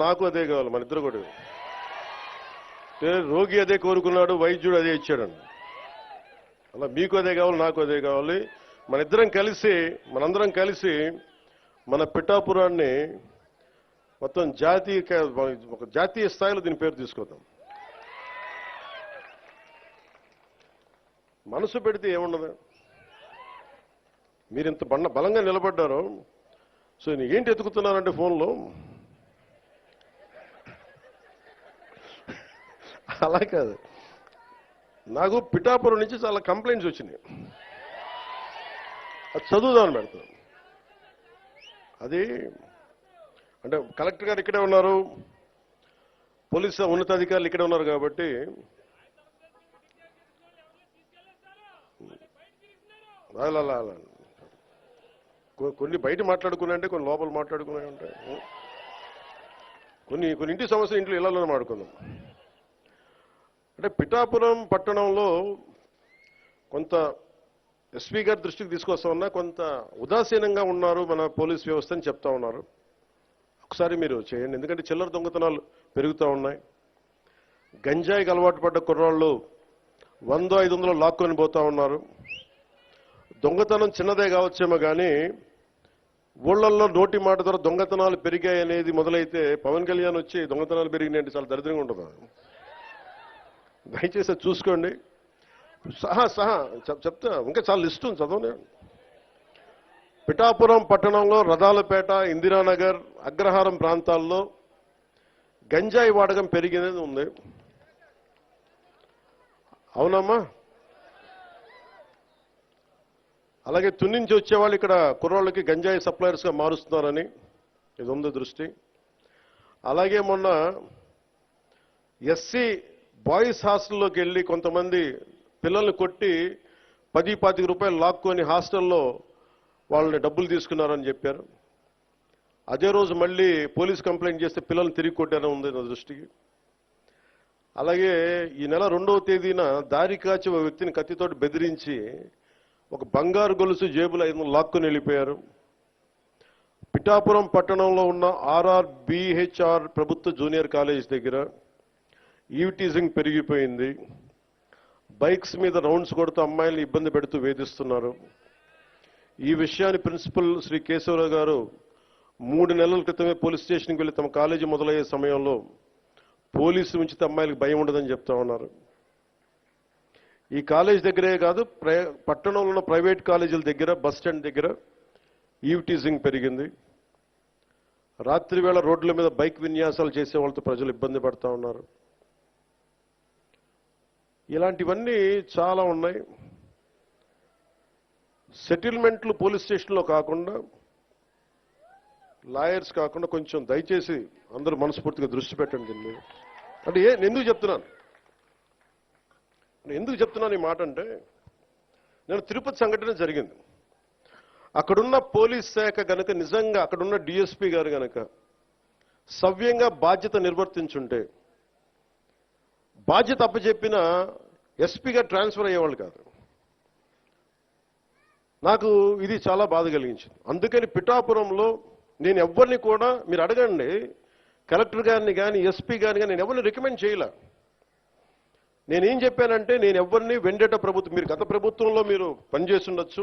B: నాకు అదే కావాలి, మన ఇద్దరు కూడా. రోగి అదే కోరుకున్నాడు, వైద్యుడు అదే ఇచ్చాడండి. అలా మీకు అదే కావాలి, నాకు అదే కావాలి. మనందరం కలిసి మన పిఠాపురాన్ని మొత్తం ఒక జాతీయ స్థాయిలో దీని పేరు తీసుకొద్దాం. మనసు పెడితే ఏముండదు. మీరు ఇంత బలంగా నిలబడ్డారో, సో నేను ఏంటి ఎత్తుకుతున్నానంటే ఫోన్లో అలా కాదు, నాకు పిఠాపురం నుంచి చాలా కంప్లైంట్స్ వచ్చినాయి. అది చదువుదామని పెడతాను. అది అంటే కలెక్టర్ గారు ఇక్కడే ఉన్నారు, పోలీసు ఉన్నతాధికారులు ఇక్కడే ఉన్నారు కాబట్టి అలా కొన్ని బయట మాట్లాడుకున్నాయంటే కొన్ని లోపల మాట్లాడుకునే ఉంటాయి. కొన్ని ఇంటి సమస్య ఇంట్లో ఇళ్లలోనే మాట్లాడుకుందాం. అంటే పిఠాపురం పట్టణంలో కొంత ఎస్పీ గారి దృష్టికి తీసుకొస్తా కొంత ఉదాసీనంగా ఉన్నారు మన పోలీస్ వ్యవస్థ అని చెప్తా ఉన్నారు. ఒకసారి మీరు చేయండి, ఎందుకంటే చిల్లర దొంగతనాలు పెరుగుతూ ఉన్నాయి. గంజాయికి అలవాటు పడ్డ కుర్రాళ్ళు 100-500 లాక్కొని పోతా ఉన్నారు. దొంగతనం చిన్నదే కావచ్చేమో కానీ ఊళ్ళల్లో నోటి మాట ద్వారా దొంగతనాలు పెరిగాయి అనేది మొదలైతే పవన్ కళ్యాణ్ వచ్చి దొంగతనాలు పెరిగినాయంటే చాలా దరిద్రంగా ఉంటుంది. దయచేసి చూసుకోండి. సహా చెప్తా, ఇంకా చాలా లిస్టు ఉంది, చదవనే. పిఠాపురం పట్టణంలో రథాలపేట, ఇందిరానగర్, అగ్రహారం ప్రాంతాల్లో గంజాయి వాడకం పెరిగినది ఉంది. అవునమ్మా? అలాగే తున్నించి వచ్చేవాళ్ళు ఇక్కడ కుర్రాళ్ళకి గంజాయి సప్లయర్స్గా మారుస్తున్నారని ఇది ఉంది దృష్టి. అలాగే మొన్న ఎస్సీ బాయ్స్ హాస్టల్లోకి వెళ్ళి కొంతమంది పిల్లల్ని కొట్టి 10-25 రూపాయలు లాక్కొని హాస్టల్లో వాళ్ళని డబ్బులు తీసుకున్నారని చెప్పారు. అదే రోజు మళ్ళీ పోలీస్ కంప్లైంట్ చేస్తే పిల్లల్ని తిరిగి కొట్టారని ఉంది నా దృష్టికి. అలాగే ఈ నెల 2వ తేదీన దారి కాచి ఒక వ్యక్తిని కత్తితోటి బెదిరించి ఒక బంగారు గొలుసు జేబులో 500 లాక్కొని వెళ్ళిపోయారు. పిఠాపురం పట్టణంలో ఉన్న ఆర్ఆర్బిహెచ్ఆర్ ప్రభుత్వ జూనియర్ కాలేజ్ దగ్గర ఈవ్టీజింగ్ పెరిగిపోయింది. బైక్స్ మీద రౌండ్స్ కొడుతూ అమ్మాయిల్ని ఇబ్బంది పెడుతూ వేధిస్తున్నారు. ఈ విషయాన్ని ప్రిన్సిపల్ శ్రీ కేశవరావు గారు 3 నెలల క్రితమే పోలీస్ స్టేషన్కి వెళ్ళి తమ కాలేజీ మొదలయ్యే సమయంలో పోలీసు ఉంచితే అమ్మాయిలకు భయం ఉండదని చెప్తా ఉన్నారు. ఈ కాలేజ్ దగ్గరే కాదు, పట్టణంలో ఉన్న ప్రైవేట్ కాలేజీల దగ్గర, బస్ స్టాండ్ దగ్గర ఈవ్టీజింగ్ పెరిగింది. రాత్రి వేళ రోడ్ల మీద బైక్ విన్యాసాలు చేసే వాళ్ళతో ప్రజలు ఇబ్బంది పడతా ఉన్నారు. ఇలాంటివన్నీ చాలా ఉన్నాయి. సెటిల్మెంట్లు పోలీస్ స్టేషన్లో కాకుండా, లాయర్స్ కాకుండా కొంచెం దయచేసి అందరూ మనస్ఫూర్తిగా దృష్టి పెట్టండి దీన్ని. అంటే నేను ఎందుకు చెప్తున్నాను ఈ మాట అంటే, నేను తిరుపతి సంఘటన జరిగింది. అక్కడున్న పోలీస్ శాఖ గనక నిజంగా అక్కడున్న డిఎస్పీ గారు గనక సవ్యంగా బాధ్యత నిర్వర్తించుంటే, బాధ్యత అప్పచెప్పిన ఎస్పీగా ట్రాన్స్ఫర్ అయ్యేవాళ్ళు కాదు. నాకు ఇది చాలా బాధ కలిగించింది. అందుకని పిఠాపురంలో నేను ఎవరిని కూడా, మీరు అడగండి కలెక్టర్ గారిని కానీ ఎస్పీ గారిని కానీ, నేను ఎవరిని రికమెండ్ చేయలే. నేనేం చెప్పానంటే, నేను ఎవరిని వెండేట ప్రభుత్వం, మీరు గత ప్రభుత్వంలో మీరు పనిచేసి ఉండొచ్చు,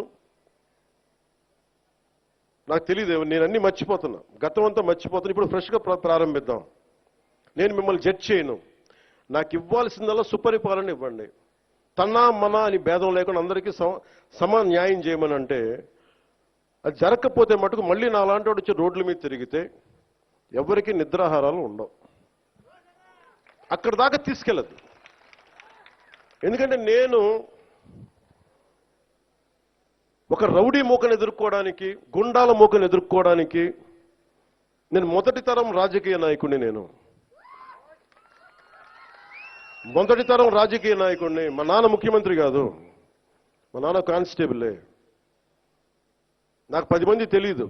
B: నాకు తెలియదు, నేను అన్ని మర్చిపోతున్నా, గతం అంతా మర్చిపోతున్నా. ఇప్పుడు ఫ్రెష్గా ప్రారంభిద్దాం. నేను మిమ్మల్ని జడ్జ్ చేయను. నాకు ఇవ్వాల్సిందల్లా సుపరిపాలన ఇవ్వండి. తన్నా మన అని భేదం లేకుండా అందరికీ సమ న్యాయం చేయమని అంటే, అది జరగకపోతే మటుకు మళ్ళీ నా లాంటి వాడు వచ్చి రోడ్ల మీద తిరిగితే ఎవరికి నిద్రాహారాలు ఉండవు. అక్కడ దాకా తీసుకెళ్ళదు. ఎందుకంటే నేను ఒక రౌడీ మూకను ఎదుర్కోవడానికి, గుండాల మూకను ఎదుర్కోవడానికి నేను మొదటి తరం రాజకీయ నాయకుడిని. నేను మొదటి తరం రాజకీయ నాయకుడిని. మా నాన్న ముఖ్యమంత్రి కాదు, మా నాన్న కానిస్టేబులే. నాకు 10 మంది తెలియదు.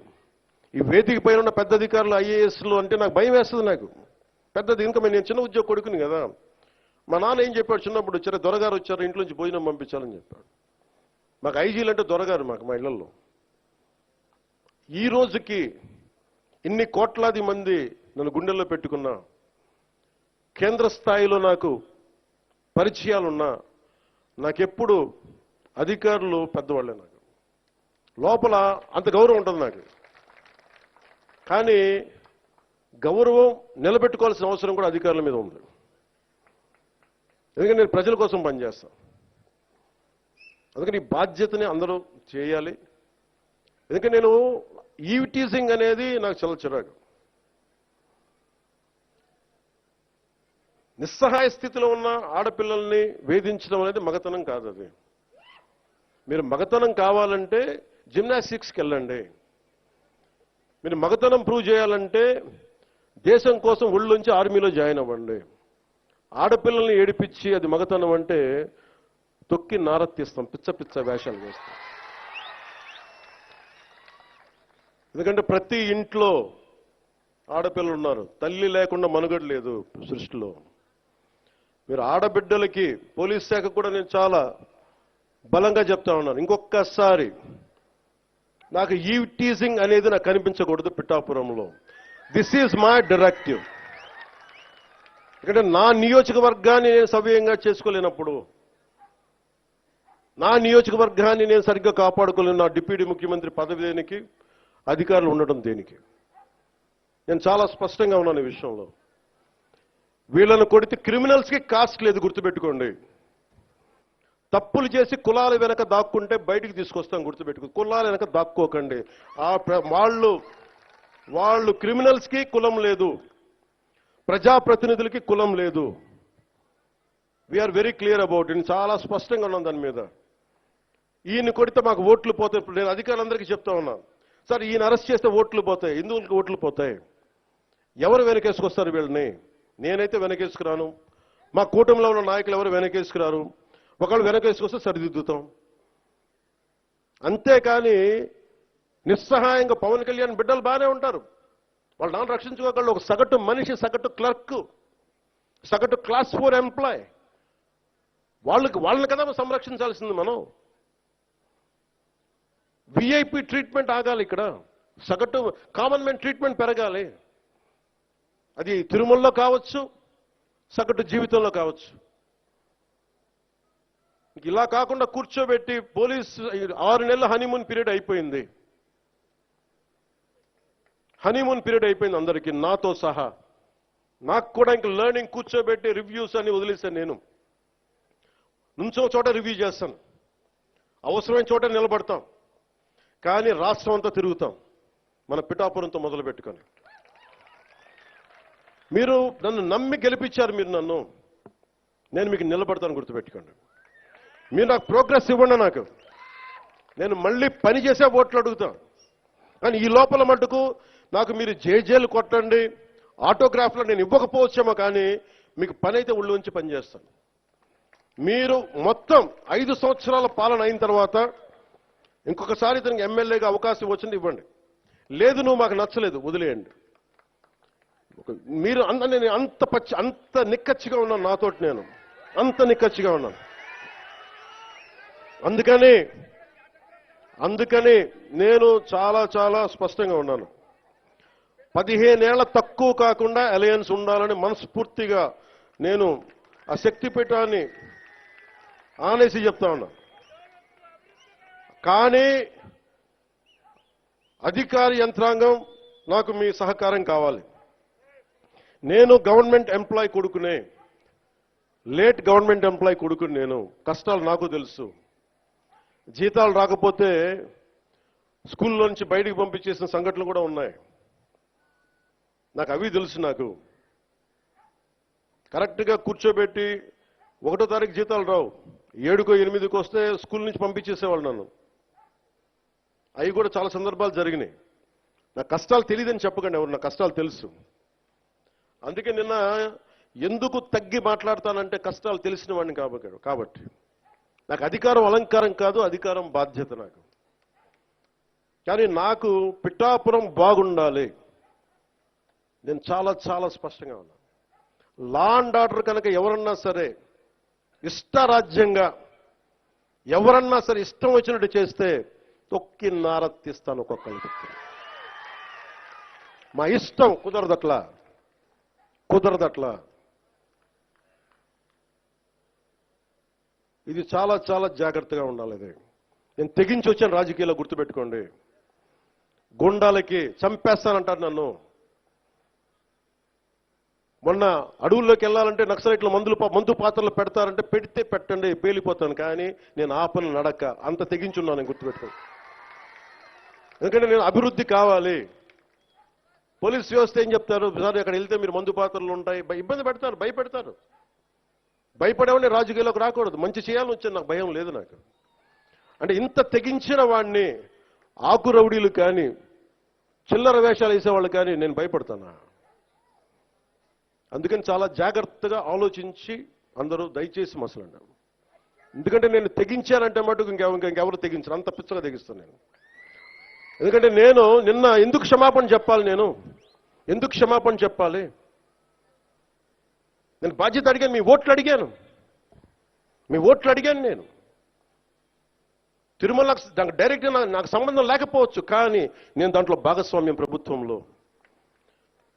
B: ఈ వేదిక పైన ఉన్న పెద్ద అధికారులు, ఐఏఎస్లు అంటే నాకు భయం వేస్తుంది. నాకు పెద్దది, ఇంకా నేను చిన్న ఉద్యోగ కొడుకుని కదా. మా నాన్న ఏం చెప్పాడు, చిన్నప్పుడు వచ్చారు, దొరగారు వచ్చారు, ఇంట్లో నుంచి భోజనం పంపించాలని చెప్పాడు. మాకు ఐజీలు అంటే దొరగారు మాకు, మా ఇళ్లలో. ఈ రోజుకి ఇన్ని కోట్లాది మంది నన్ను గుండెల్లో పెట్టుకున్నా, కేంద్ర స్థాయిలో నాకు పరిచయాలున్నా, నాకెప్పుడు అధికారులు పెద్దవాళ్ళే. నాకు లోపల అంత గౌరవం ఉంటుంది నాకు. కానీ గౌరవం నిలబెట్టుకోవాల్సిన అవసరం కూడా అధికారుల మీద ఉంది. ఎందుకంటే నేను ప్రజల కోసం పనిచేస్తాను. అందుకని ఈ బాధ్యతని అందరూ చేయాలి. ఎందుకంటే నేను ఈవ్ టీజింగ్ అనేది నాకు చాలా చిరాకు. నిస్సహాయ స్థితిలో ఉన్న ఆడపిల్లల్ని వేధించడం అనేది మగతనం కాదు. అది మీరు మగతనం కావాలంటే జిమ్నాస్టిక్స్కి వెళ్ళండి. మీరు మగతనం ప్రూవ్ చేయాలంటే దేశం కోసం ఒళ్ళుంచి ఆర్మీలో జాయిన్ అవ్వండి. ఆడపిల్లల్ని ఏడిపించి అది మగతనం అంటే తొక్కి నారత్తిస్తాం, పిచ్చ పిచ్చ వేషాలు వేస్తాం. ఎందుకంటే ప్రతి ఇంట్లో ఆడపిల్లలు ఉన్నారు. తల్లి లేకుండా మనుగడ లేదు సృష్టిలో. మీరు ఆడబిడ్డలకి పోలీస్ శాఖ కూడా నేను చాలా బలంగా చెప్తా ఉన్నాను, ఇంకొకసారి నాకు ఈవ్ టీజింగ్ అనేది నాకు కనిపించకూడదు పిఠాపురంలో. This is my directive. ఎందుకంటే నా నియోజకవర్గాన్ని నేను సవ్యంగా చేసుకోలేనప్పుడు, నా నియోజకవర్గాన్ని నేను సరిగ్గా కాపాడుకోలేను, నా డిప్యూటీ ముఖ్యమంత్రి పదవి దేనికి, అధికారులు ఉండడం దేనికి? నేను చాలా స్పష్టంగా ఉన్నాను ఈ విషయంలో. వీళ్ళను కొడితే క్రిమినల్స్కి కాస్ట్ లేదు, గుర్తుపెట్టుకోండి. తప్పులు చేసి కులాల వెనక దాక్కుంటే బయటికి తీసుకొస్తాం, గుర్తుపెట్టుకో. కులాల వెనక దాక్కోకండి. వాళ్ళు క్రిమినల్స్కి కులం లేదు, ప్రజాప్రతినిధులకి కులం లేదు. We're very clear about it. చాలా స్పష్టంగా ఉన్నాం దాని మీద. ఈయన కొడితే మాకు ఓట్లు పోతాయి. నేను అధికారులందరికీ చెప్తా ఉన్నాను, సార్ ఈయన అరెస్ట్ చేస్తే ఓట్లు పోతాయి. ఎందుకు ఓట్లు పోతాయి? ఎవరు వెనకేసుకొస్తారు వీళ్ళని? నేనైతే వెనకేసుకురాను, మా కూటమిలో ఉన్న నాయకులు ఎవరు వెనకేసుకురారు. ఒకళ్ళు వెనకేసుకొస్తే సరిదిద్దుతాం. అంతేకాని నిస్సహాయంగా పవన్ కళ్యాణ్ బిడ్డలు బాగానే ఉంటారు, వాళ్ళు నాన్న రక్షించుకోగలరు. ఒక సగటు మనిషి, సగటు క్లర్క్, సగటు క్లాస్ 4 ఎంప్లాయ్, వాళ్ళని కదా సంరక్షించాల్సింది మనం. విఐపి ట్రీట్మెంట్ ఆగాలి ఇక్కడ, సగటు కామన్ మ్యాన్ ట్రీట్మెంట్ పెరగాలి. అది తిరుమలలో కావచ్చు, సగటు జీవితంలో కావచ్చు. ఇలా కాకుండా కూర్చోబెట్టి పోలీస్ 6 నెలల హనీమూన్ పీరియడ్ అయిపోయింది. హనీమూన్ పీరియడ్ అయిపోయింది అందరికీ, నాతో సహా. నాకు కూడా ఇంక లెర్నింగ్ కూర్చోబెట్టి రివ్యూస్ అని వదిలేశాను. నేను నుంచో చోట రివ్యూ చేస్తాను, అవసరమైన చోట నిలబడతాం, కానీ రాష్ట్రం అంతా తిరుగుతాం మన పిఠాపురంతో మొదలు పెట్టుకొని. మీరు నన్ను నమ్మి గెలిపించారు, మీరు నన్ను, నేను మీకు నిలబడతాను, గుర్తుపెట్టుకోండి. మీరు నాకు ప్రోగ్రెస్ ఇవ్వండి, నాకు నేను మళ్ళీ పని చేసే ఓట్లు అడుగుతాను. కానీ ఈ లోపల మటుకు నాకు మీరు జేజేలు కొట్టండి, ఆటోగ్రాఫ్లో నేను ఇవ్వకపోవచ్చేమో, కానీ మీకు పని అయితే ఉళ్ళు ఉంచి పనిచేస్తాను. మీరు మొత్తం 5 సంవత్సరాల పాలన అయిన తర్వాత ఇంకొకసారి ఇతనికి ఎమ్మెల్యేగా అవకాశం వచ్చింది ఇవ్వండి. లేదు నువ్వు మాకు నచ్చలేదు వదిలేయండి. మీరు నేను అంత నిక్కచ్చిగా ఉన్నాను, నాతోటి నేను అంత నిక్కచ్చిగా ఉన్నాను. అందుకని నేను చాలా చాలా స్పష్టంగా ఉన్నాను. 15 ఏళ్ల తక్కువ కాకుండా అలయన్స్ ఉండాలని మనస్ఫూర్తిగా నేను ఆ శక్తిపీఠాన్ని ఆనేసి చెప్తా ఉన్నా. కానీ అధికార యంత్రాంగం నాకు మీ సహకారం కావాలి. నేను గవర్నమెంట్ ఎంప్లాయ్ కొడుకునే, లేట్ గవర్నమెంట్ ఎంప్లాయ్ కొడుకుని. నేను కష్టాలు నాకు తెలుసు. జీతాలు రాకపోతే స్కూల్లో నుంచి బయటికి పంపించేసిన సంఘటనలు కూడా ఉన్నాయి, నాకు అవి తెలుసు. నాకు కరెక్ట్గా కూర్చోబెట్టి 1వ తారీఖు జీతాలు రావు, 7కో 8కో వస్తే స్కూల్ నుంచి పంపించేసేవాళ్ళు నన్ను. అవి కూడా చాలా సందర్భాలు జరిగినాయి. నా కష్టాలు తెలియదని చెప్పకండి ఎవరు, నా కష్టాలు తెలుసు. అందుకే నిన్న ఎందుకు తగ్గి మాట్లాడతానంటే కష్టాలు తెలిసిన వాడిని కాబట్టి. నాకు అధికారం అలంకారం కాదు, అధికారం బాధ్యత నాకు. కానీ నాకు పిఠాపురం బాగుండాలి. నేను చాలా చాలా స్పష్టంగా ఉన్నాను. లా అండ్ ఆర్డర్ కనుక ఎవరన్నా సరే ఇష్టరాజ్యంగా ఎవరన్నా సరే ఇష్టం వచ్చినట్టు చేస్తే తొక్కి నారత్తిస్తాను ఒక్కొక్కరికి. మా ఇష్టం కుదరదట్లా. ఇది చాలా చాలా జాగ్రత్తగా ఉండాలి. ఇది నేను తెగించి వచ్చాను రాజకీయాల్లో, గుర్తుపెట్టుకోండి. గుండాలకి చంపేస్తానంటారు నన్ను. మొన్న అడవుల్లోకి వెళ్ళాలంటే నక్సలైట్లు మందు పాత్రలు పెడతారంటే పెడితే పెట్టండి, పేలిపోతాను. కానీ నేను ఆపను నడక, అంత తెగించున్నాను, గుర్తుపెట్టుకోండి. ఎందుకంటే నేను అభివృద్ధి కావాలి. పోలీస్ వ్యవస్థ ఏం చెప్తారు, సార్ అక్కడ వెళ్తే మీరు మందు పాత్రలు ఉంటాయి, ఇబ్బంది పెడతారు, భయపెడతారు. భయపడేవాడిని రాజకీయాల్లోకి రాకూడదు. మంచి చేయాలని వచ్చాను, నాకు భయం లేదు. నాకు అంటే ఇంత తెగించిన వాడిని ఆకు రౌడీలు కానీ చిల్లర వేషాలు వేసేవాళ్ళు కానీ నేను భయపడతానా? అందుకని చాలా జాగ్రత్తగా ఆలోచించి అందరూ దయచేసి మసలండి. ఎందుకంటే నేను తెగించానంటే మటుకు ఇంకెవరు తెగించరు, అంత పిచ్చగా తెగిస్తాను నేను. ఎందుకంటే నేను నిన్న ఎందుకు క్షమాపణ చెప్పాలి, ఎందుకు క్షమాపణ చెప్పాలి? నేను బాధ్యత అడిగాను, మీ ఓట్లు అడిగాను నేను. తిరుమల దానికి డైరెక్ట్గా నాకు సంబంధం లేకపోవచ్చు, కానీ నేను దాంట్లో భాగస్వామ్యం ప్రభుత్వంలో.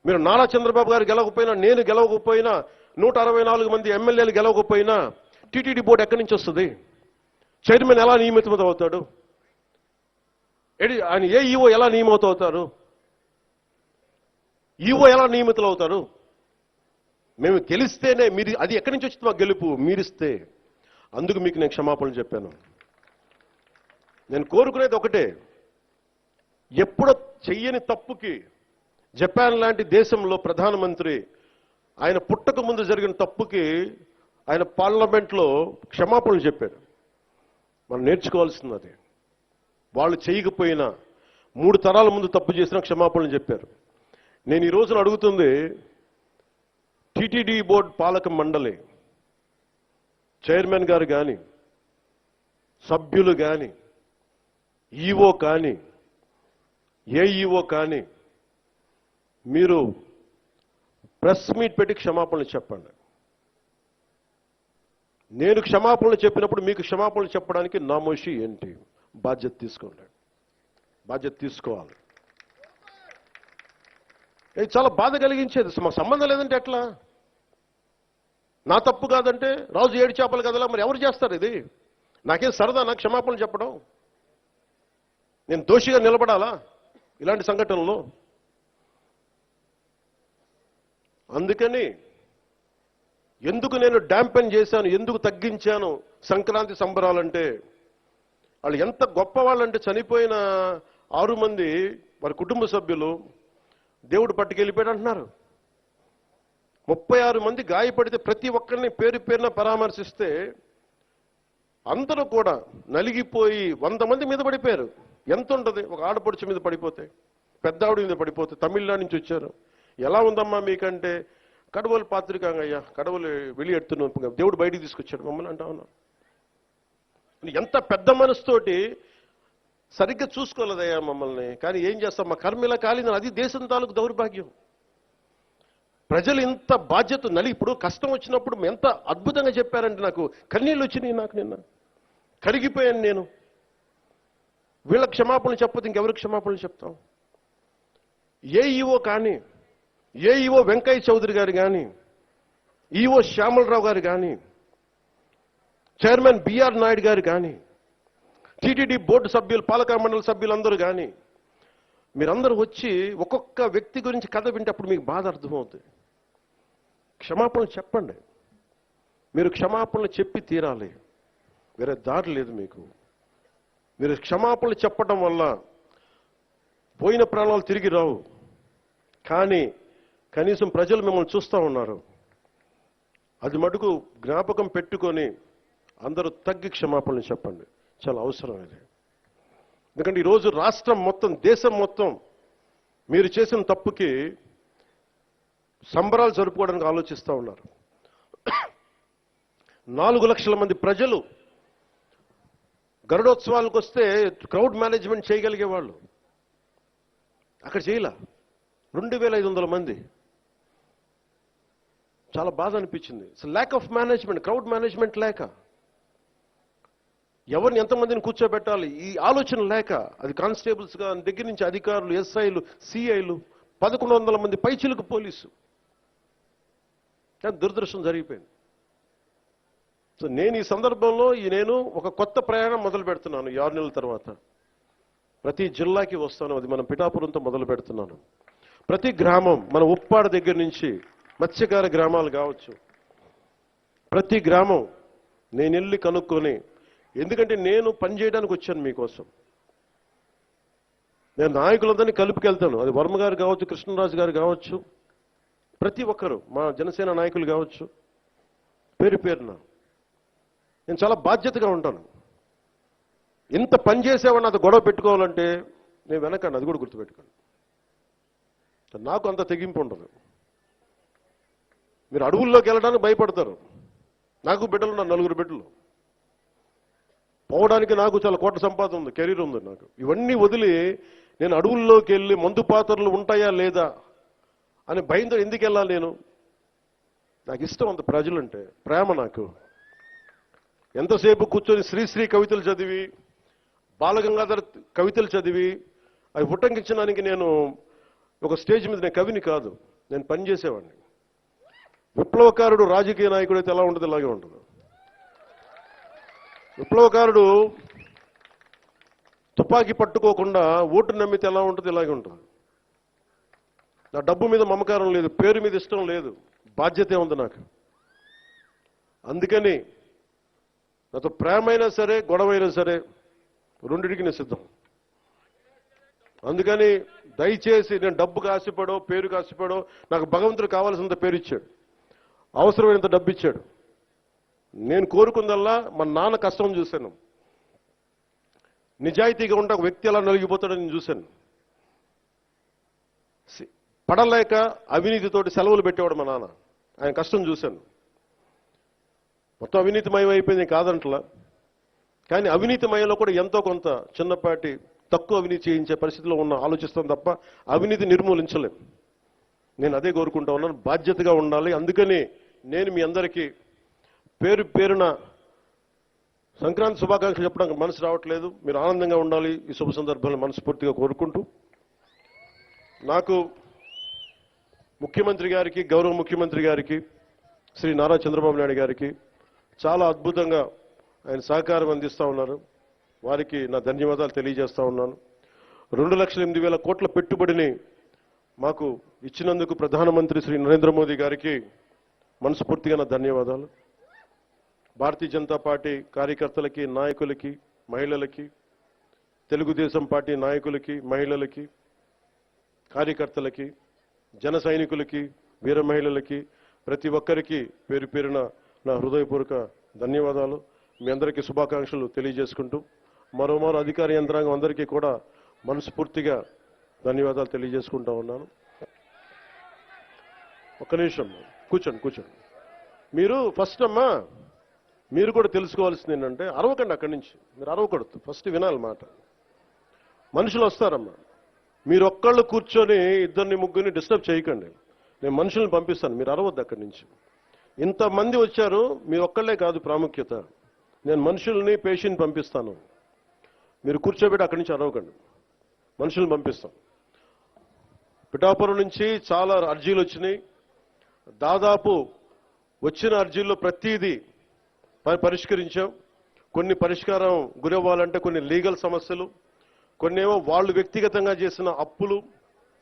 B: మీరు నారా చంద్రబాబు గారు గెలవకపోయినా, నేను గెలవకపోయినా, 164 మంది ఎమ్మెల్యేలు గెలవకపోయినా టీటీడీ బోర్డు ఎక్కడి నుంచి వస్తుంది? చైర్మన్ ఎలా నియమితం అవుతాడు? ఆయన ఏ ఈఓ ఎలా నియమితం అవుతారు? ఈఓ ఎలా నియమితులు అవుతారు? మేము గెలిస్తేనే మీరు, అది ఎక్కడి నుంచి వచ్చింది మా గెలుపు? మీరిస్తే. అందుకు మీకు నేను క్షమాపణలు చెప్పాను. నేను కోరుకునేది ఒకటే, ఎప్పుడో చెయ్యని తప్పుకి జపాన్ లాంటి దేశంలో ప్రధానమంత్రి ఆయన పుట్టక ముందు జరిగిన తప్పుకి ఆయన పార్లమెంట్లో క్షమాపణలు చెప్పారు. మనం నేర్చుకోవాల్సింది అది. వాళ్ళు చేయకపోయినా 3 తరాల ముందు తప్పు చేసినా క్షమాపణలు చెప్పారు. నేను ఈ రోజున అడుగుతుంది, టీటీడీ బోర్డు పాలక మండలి చైర్మన్ గారు కానీ, సభ్యులు కానీ, ఈఓ కానీ, ఏఈఓ కానీ, మీరు ప్రెస్ మీట్ పెట్టి క్షమాపణలు చెప్పండి. నేను క్షమాపణలు చెప్పినప్పుడు మీకు క్షమాపణలు చెప్పడానికి నామోషి ఏంటి? బాధ్యత తీసుకోండి, బాధ్యత తీసుకోవాలి. ఇది చాలా బాధ కలిగించేది. మాకు సంబంధం లేదంటే ఎట్లా? నా తప్పు కాదంటే రాజు 7 చేపలు కదలా, మరి ఎవరు చేస్తారు ఇది? నాకేం సరదా నాకు క్షమాపణలు చెప్పడం? నేను దోషిగా నిలబడాలా ఇలాంటి సంఘటనలో? అందుకని ఎందుకు నేను డాంపెన్ చేశాను, ఎందుకు తగ్గించాను సంక్రాంతి సంబరాలంటే, వాళ్ళు ఎంత గొప్ప వాళ్ళంటే చనిపోయిన 6 మంది వారి కుటుంబ సభ్యులు దేవుడు పట్టుకెళ్ళిపోయాడు అంటున్నారు. 36 మంది గాయపడితే ప్రతి ఒక్కరిని పేరు పేరున పరామర్శిస్తే అందరూ కూడా నలిగిపోయి 100 మంది మీద పడిపోయారు. ఎంత ఉంటుంది ఒక ఆడపడుచు మీద పడిపోతే, పెద్ద ఆవిడ మీద పడిపోతే? తమిళనాడు నుంచి వచ్చారు. ఎలా ఉందమ్మా మీకంటే, కడవలు పాత్రికాంగయ్యా, కడవలు వెళ్ళి దేవుడు బయటికి తీసుకొచ్చాడు మమ్మల్ని అంటా ఉన్నాం. ఎంత పెద్ద మనసుతోటి సరిగ్గా చూసుకోలేదయ్యా మమ్మల్ని, కానీ ఏం చేస్తాం, మా కర్మ ఇలా కాలిందని. అది దేశం తాలూకు దౌర్భాగ్యం. ప్రజలు ఇంత బాధ్యత ఇప్పుడు కష్టం వచ్చినప్పుడు ఎంత అద్భుతంగా చెప్పారంటే నాకు కన్నీళ్ళు వచ్చినాయి. నాకు నిన్న కరిగిపోయాను నేను. వీళ్ళ క్షమాపణలు చెప్పదు ఇంకెవరికి క్షమాపణలు చెప్తాం? ఏఈఓ కానీ, ఏఈఓ వెంకయ్య చౌదరి గారు కానీ, ఈఓ శ్యామలరావు గారు కానీ, చైర్మన్ బిఆర్ నాయుడు గారు కానీ, టీటీడీ బోర్డు సభ్యులు, పాలక మండలి సభ్యులందరూ కానీ, మీరందరూ వచ్చి ఒక్కొక్క వ్యక్తి గురించి కథ వింటే అప్పుడు మీకు బాధ అర్థమవుతుంది. క్షమాపణలు చెప్పండి. మీరు క్షమాపణలు చెప్పి తీరాలి, వేరే దారి లేదు మీకు. మీరు క్షమాపణలు చెప్పడం వల్ల పోయిన ప్రాణాలు తిరిగి రావు, కానీ కనీసం ప్రజలు మిమ్మల్ని చూస్తూ ఉన్నారు. అది మటుకు జ్ఞాపకం పెట్టుకొని అందరూ తగ్గి క్షమాపణలు చెప్పండి. చాలా అవసరం ఇది. ఎందుకంటే ఈరోజు రాష్ట్రం మొత్తం, దేశం మొత్తం మీరు చేసిన తప్పుకి సంబరాలు జరుపుకోవడానికి ఆలోచిస్తూ ఉన్నారు. 4 లక్షల మంది ప్రజలు గరుడోత్సవాలకు వస్తే క్రౌడ్ మేనేజ్మెంట్ చేయగలిగే వాళ్ళు అక్కడ చేయలే. 2500 మంది. చాలా బాధ అనిపించింది. Lack of management, crowd management లేక, ఎవరిని ఎంతమందిని కూర్చోబెట్టాలి ఈ ఆలోచన లేక, అది కానిస్టేబుల్స్గా దగ్గర నుంచి అధికారులు, ఎస్ఐలు, సిఐలు, 1100 మంది పైచిలకు పోలీసు. దురదృష్టం జరిగిపోయింది. సో నేను ఈ సందర్భంలో నేను ఒక కొత్త ప్రయాణం మొదలు పెడుతున్నాను. 6 నెలల తర్వాత ప్రతి జిల్లాకి వస్తాను. అది మనం పిఠాపురంతో మొదలు పెడుతున్నాను. ప్రతి గ్రామం, మన ఉప్పాడ దగ్గర నుంచి మత్స్యకార గ్రామాలు కావచ్చు, ప్రతి గ్రామం నేను వెళ్ళి కనుక్కొని, ఎందుకంటే నేను పనిచేయడానికి వచ్చాను మీకోసం. నేను నాయకులందరినీ కలుపుకెళ్తాను. అది వర్మ గారు కావచ్చు, కృష్ణరాజు గారు కావచ్చు, ప్రతి ఒక్కరు మా జనసేన నాయకులు కావచ్చు, పేరు పేరున నేను చాలా బాధ్యతగా ఉంటాను. ఇంత పని చేసేవాడిని అది గొడవ పెట్టుకోవాలంటే నేను వెనకండి, అది కూడా గుర్తుపెట్టుకోండి. నాకు అంత తెగింపు ఉండదు. మీరు అడవుల్లోకి వెళ్ళడానికి భయపడతారు. నాకు బిడ్డలు ఉన్నారు, 4 బిడ్డలు. పోవడానికి నాకు చాలా కోట్ల సంపాదన ఉంది, కెరీర్ ఉంది నాకు. ఇవన్నీ వదిలి నేను అడవుల్లోకి వెళ్ళి మందు పాత్రలు ఉంటాయా లేదా అని భయంతో ఎందుకు వెళ్ళాలి నేను? నాకు ఇష్టం అంత ప్రజలంటే, ప్రేమ నాకు. ఎంతసేపు కూర్చొని శ్రీశ్రీ కవితలు చదివి, బాలగంగాధర్ కవితలు చదివి అవి ఉటంకించడానికి నేను ఒక స్టేజ్ మీద నేను కవిని కాదు, నేను పనిచేసేవాడిని. విప్లవకారుడు రాజకీయ నాయకుడు అయితే ఎలా ఉంటుంది, ఇలాగే ఉంటుంది. విప్లవకారుడు తుపాకీ పట్టుకోకుండా ఓటు నమ్మితే ఎలా ఉంటుంది, ఇలాగే ఉంటుంది. నా డబ్బు మీద మమకారం లేదు, పేరు మీద ఇష్టం లేదు, బాధ్యతే ఉంది నాకు. అందుకని నాతో ప్రేమైనా సరే, గొడవైనా సరే, రెండిటికి నేను సిద్ధం. అందుకని దయచేసి నేను డబ్బుకు ఆశపడో, పేరుకు ఆశపడో, నాకు భగవంతుడు కావాల్సినంత పేరు ఇచ్చాడు, అవసరమైనంత డబ్బు ఇచ్చాడు. నేను కోరుకుందల్లా మా నాన్న కష్టం చూశాను. నిజాయితీగా ఉంటే ఒక వ్యక్తి ఎలా నలిగిపోతాడో నేను చూశాను. పడలేక అవినీతితోటి సెలవులు పెట్టేవాడు మా నాన్న, ఆయన కష్టం చూశాను. మొత్తం అవినీతిమయం అయిపోయింది కాదంటలా, కానీ అవినీతిమయంలో కూడా ఎంతో కొంత చిన్నపాటి తక్కువ అవినీతి చేయించే పరిస్థితిలో ఉన్న ఆలోచిస్తాం తప్ప అవినీతి నిర్మూలించలేం. నేను అదే కోరుకుంటా ఉన్నాను, బాధ్యతగా ఉండాలి. అందుకని నేను మీ అందరికీ పేరు పేరున సంక్రాంతి శుభాకాంక్షలు చెప్పడానికి మనసు రావట్లేదు. మీరు ఆనందంగా ఉండాలి ఈ శుభ సందర్భంలో మనస్ఫూర్తిగా కోరుకుంటూ, నాకు ముఖ్యమంత్రి గారికి, గౌరవ ముఖ్యమంత్రి గారికి, శ్రీ నారా చంద్రబాబు నాయుడు గారికి చాలా అద్భుతంగా ఆయన సహకారం అందిస్తూ ఉన్నారు. వారికి నా ధన్యవాదాలు తెలియజేస్తా ఉన్నాను. 2,08,000 కోట్ల పెట్టుబడిని మాకు ఇచ్చినందుకు ప్రధానమంత్రి శ్రీ నరేంద్ర మోదీ గారికి మనస్ఫూర్తిగా నా ధన్యవాదాలు. భారతీయ జనతా పార్టీ కార్యకర్తలకి, నాయకులకి, మహిళలకి, తెలుగుదేశం పార్టీ నాయకులకి, మహిళలకి, కార్యకర్తలకి, జన సైనికులకి, వీర మహిళలకి, ప్రతి ఒక్కరికి పేరు పేరున నా హృదయపూర్వక ధన్యవాదాలు. మీ అందరికీ శుభాకాంక్షలు తెలియజేసుకుంటూ మరోమారు అధికార యంత్రాంగం అందరికీ కూడా మనస్ఫూర్తిగా ధన్యవాదాలు తెలియజేసుకుంటా ఉన్నాను. ఒక్క నిమిషం కూర్చోండి. మీరు ఫస్ట్ అమ్మా, మీరు కూడా తెలుసుకోవాల్సింది ఏంటంటే, అరవకండి అక్కడి నుంచి, మీరు అరవకూడదు, ఫస్ట్ వినాలి మాట. మనుషులు వస్తారమ్మా, మీరు ఒక్కళ్ళు కూర్చొని 2-3 డిస్టర్బ్ చేయకండి. నేను మనుషుల్ని పంపిస్తాను, మీరు అరవద్దు అక్కడి నుంచి. ఇంతమంది వచ్చారు, మీ ఒక్కళ్ళే కాదు ప్రాముఖ్యత, నేను మనుషుల్ని, పేషెంట్ పంపిస్తాను. మీరు కూర్చోబెట్టి అక్కడి నుంచి అరవకండి, మనుషుల్ని పంపిస్తాం. పిఠాపురం నుంచి చాలా అర్జీలు వచ్చినాయి. దాదాపు వచ్చిన అర్జీల్లో ప్రతిదీ పరిష్కరించాం. కొన్ని పరిష్కారం గురవ్వాలంటే కొన్ని లీగల్ సమస్యలు, కొన్ని ఏమో వాళ్ళు వ్యక్తిగతంగా చేసిన అప్పులు,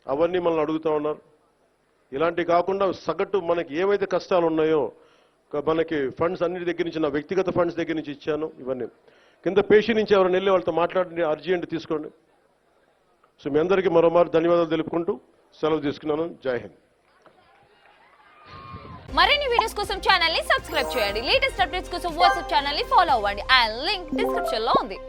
B: అవన్నీ మనల్ని అడుగుతూ ఉన్నారు. ఇలాంటివి కాకుండా సగటు మనకి ఏవైతే కష్టాలు ఉన్నాయో, మనకి ఫండ్స్ అన్నిటి దగ్గర నుంచి, నా వ్యక్తిగత ఫండ్స్ దగ్గర నుంచి ఇచ్చాను. ఇవన్నీ కింద పేషెంట్ నుంచి ఎవరైనా వెళ్ళి వాళ్ళతో మాట్లాడి అర్జీ అంటే తీసుకోండి. సో మీ అందరికీ మరోమారు ధన్యవాదాలు తెలుపుకుంటూ సెలవు తీసుకున్నాను. జై హింద్.
C: మరిన్ని వీడియోస్ కోసం ఛానల్ ని సబ్స్క్రైబ్ చేయండి. లేటెస్ట్ అప్డేట్స్ కోసం వాట్సాప్ ఛానల్ ని ఫాలో అవ్వండి. అండ్ లింక్ డిస్క్రిప్షన్ లో ఉంది.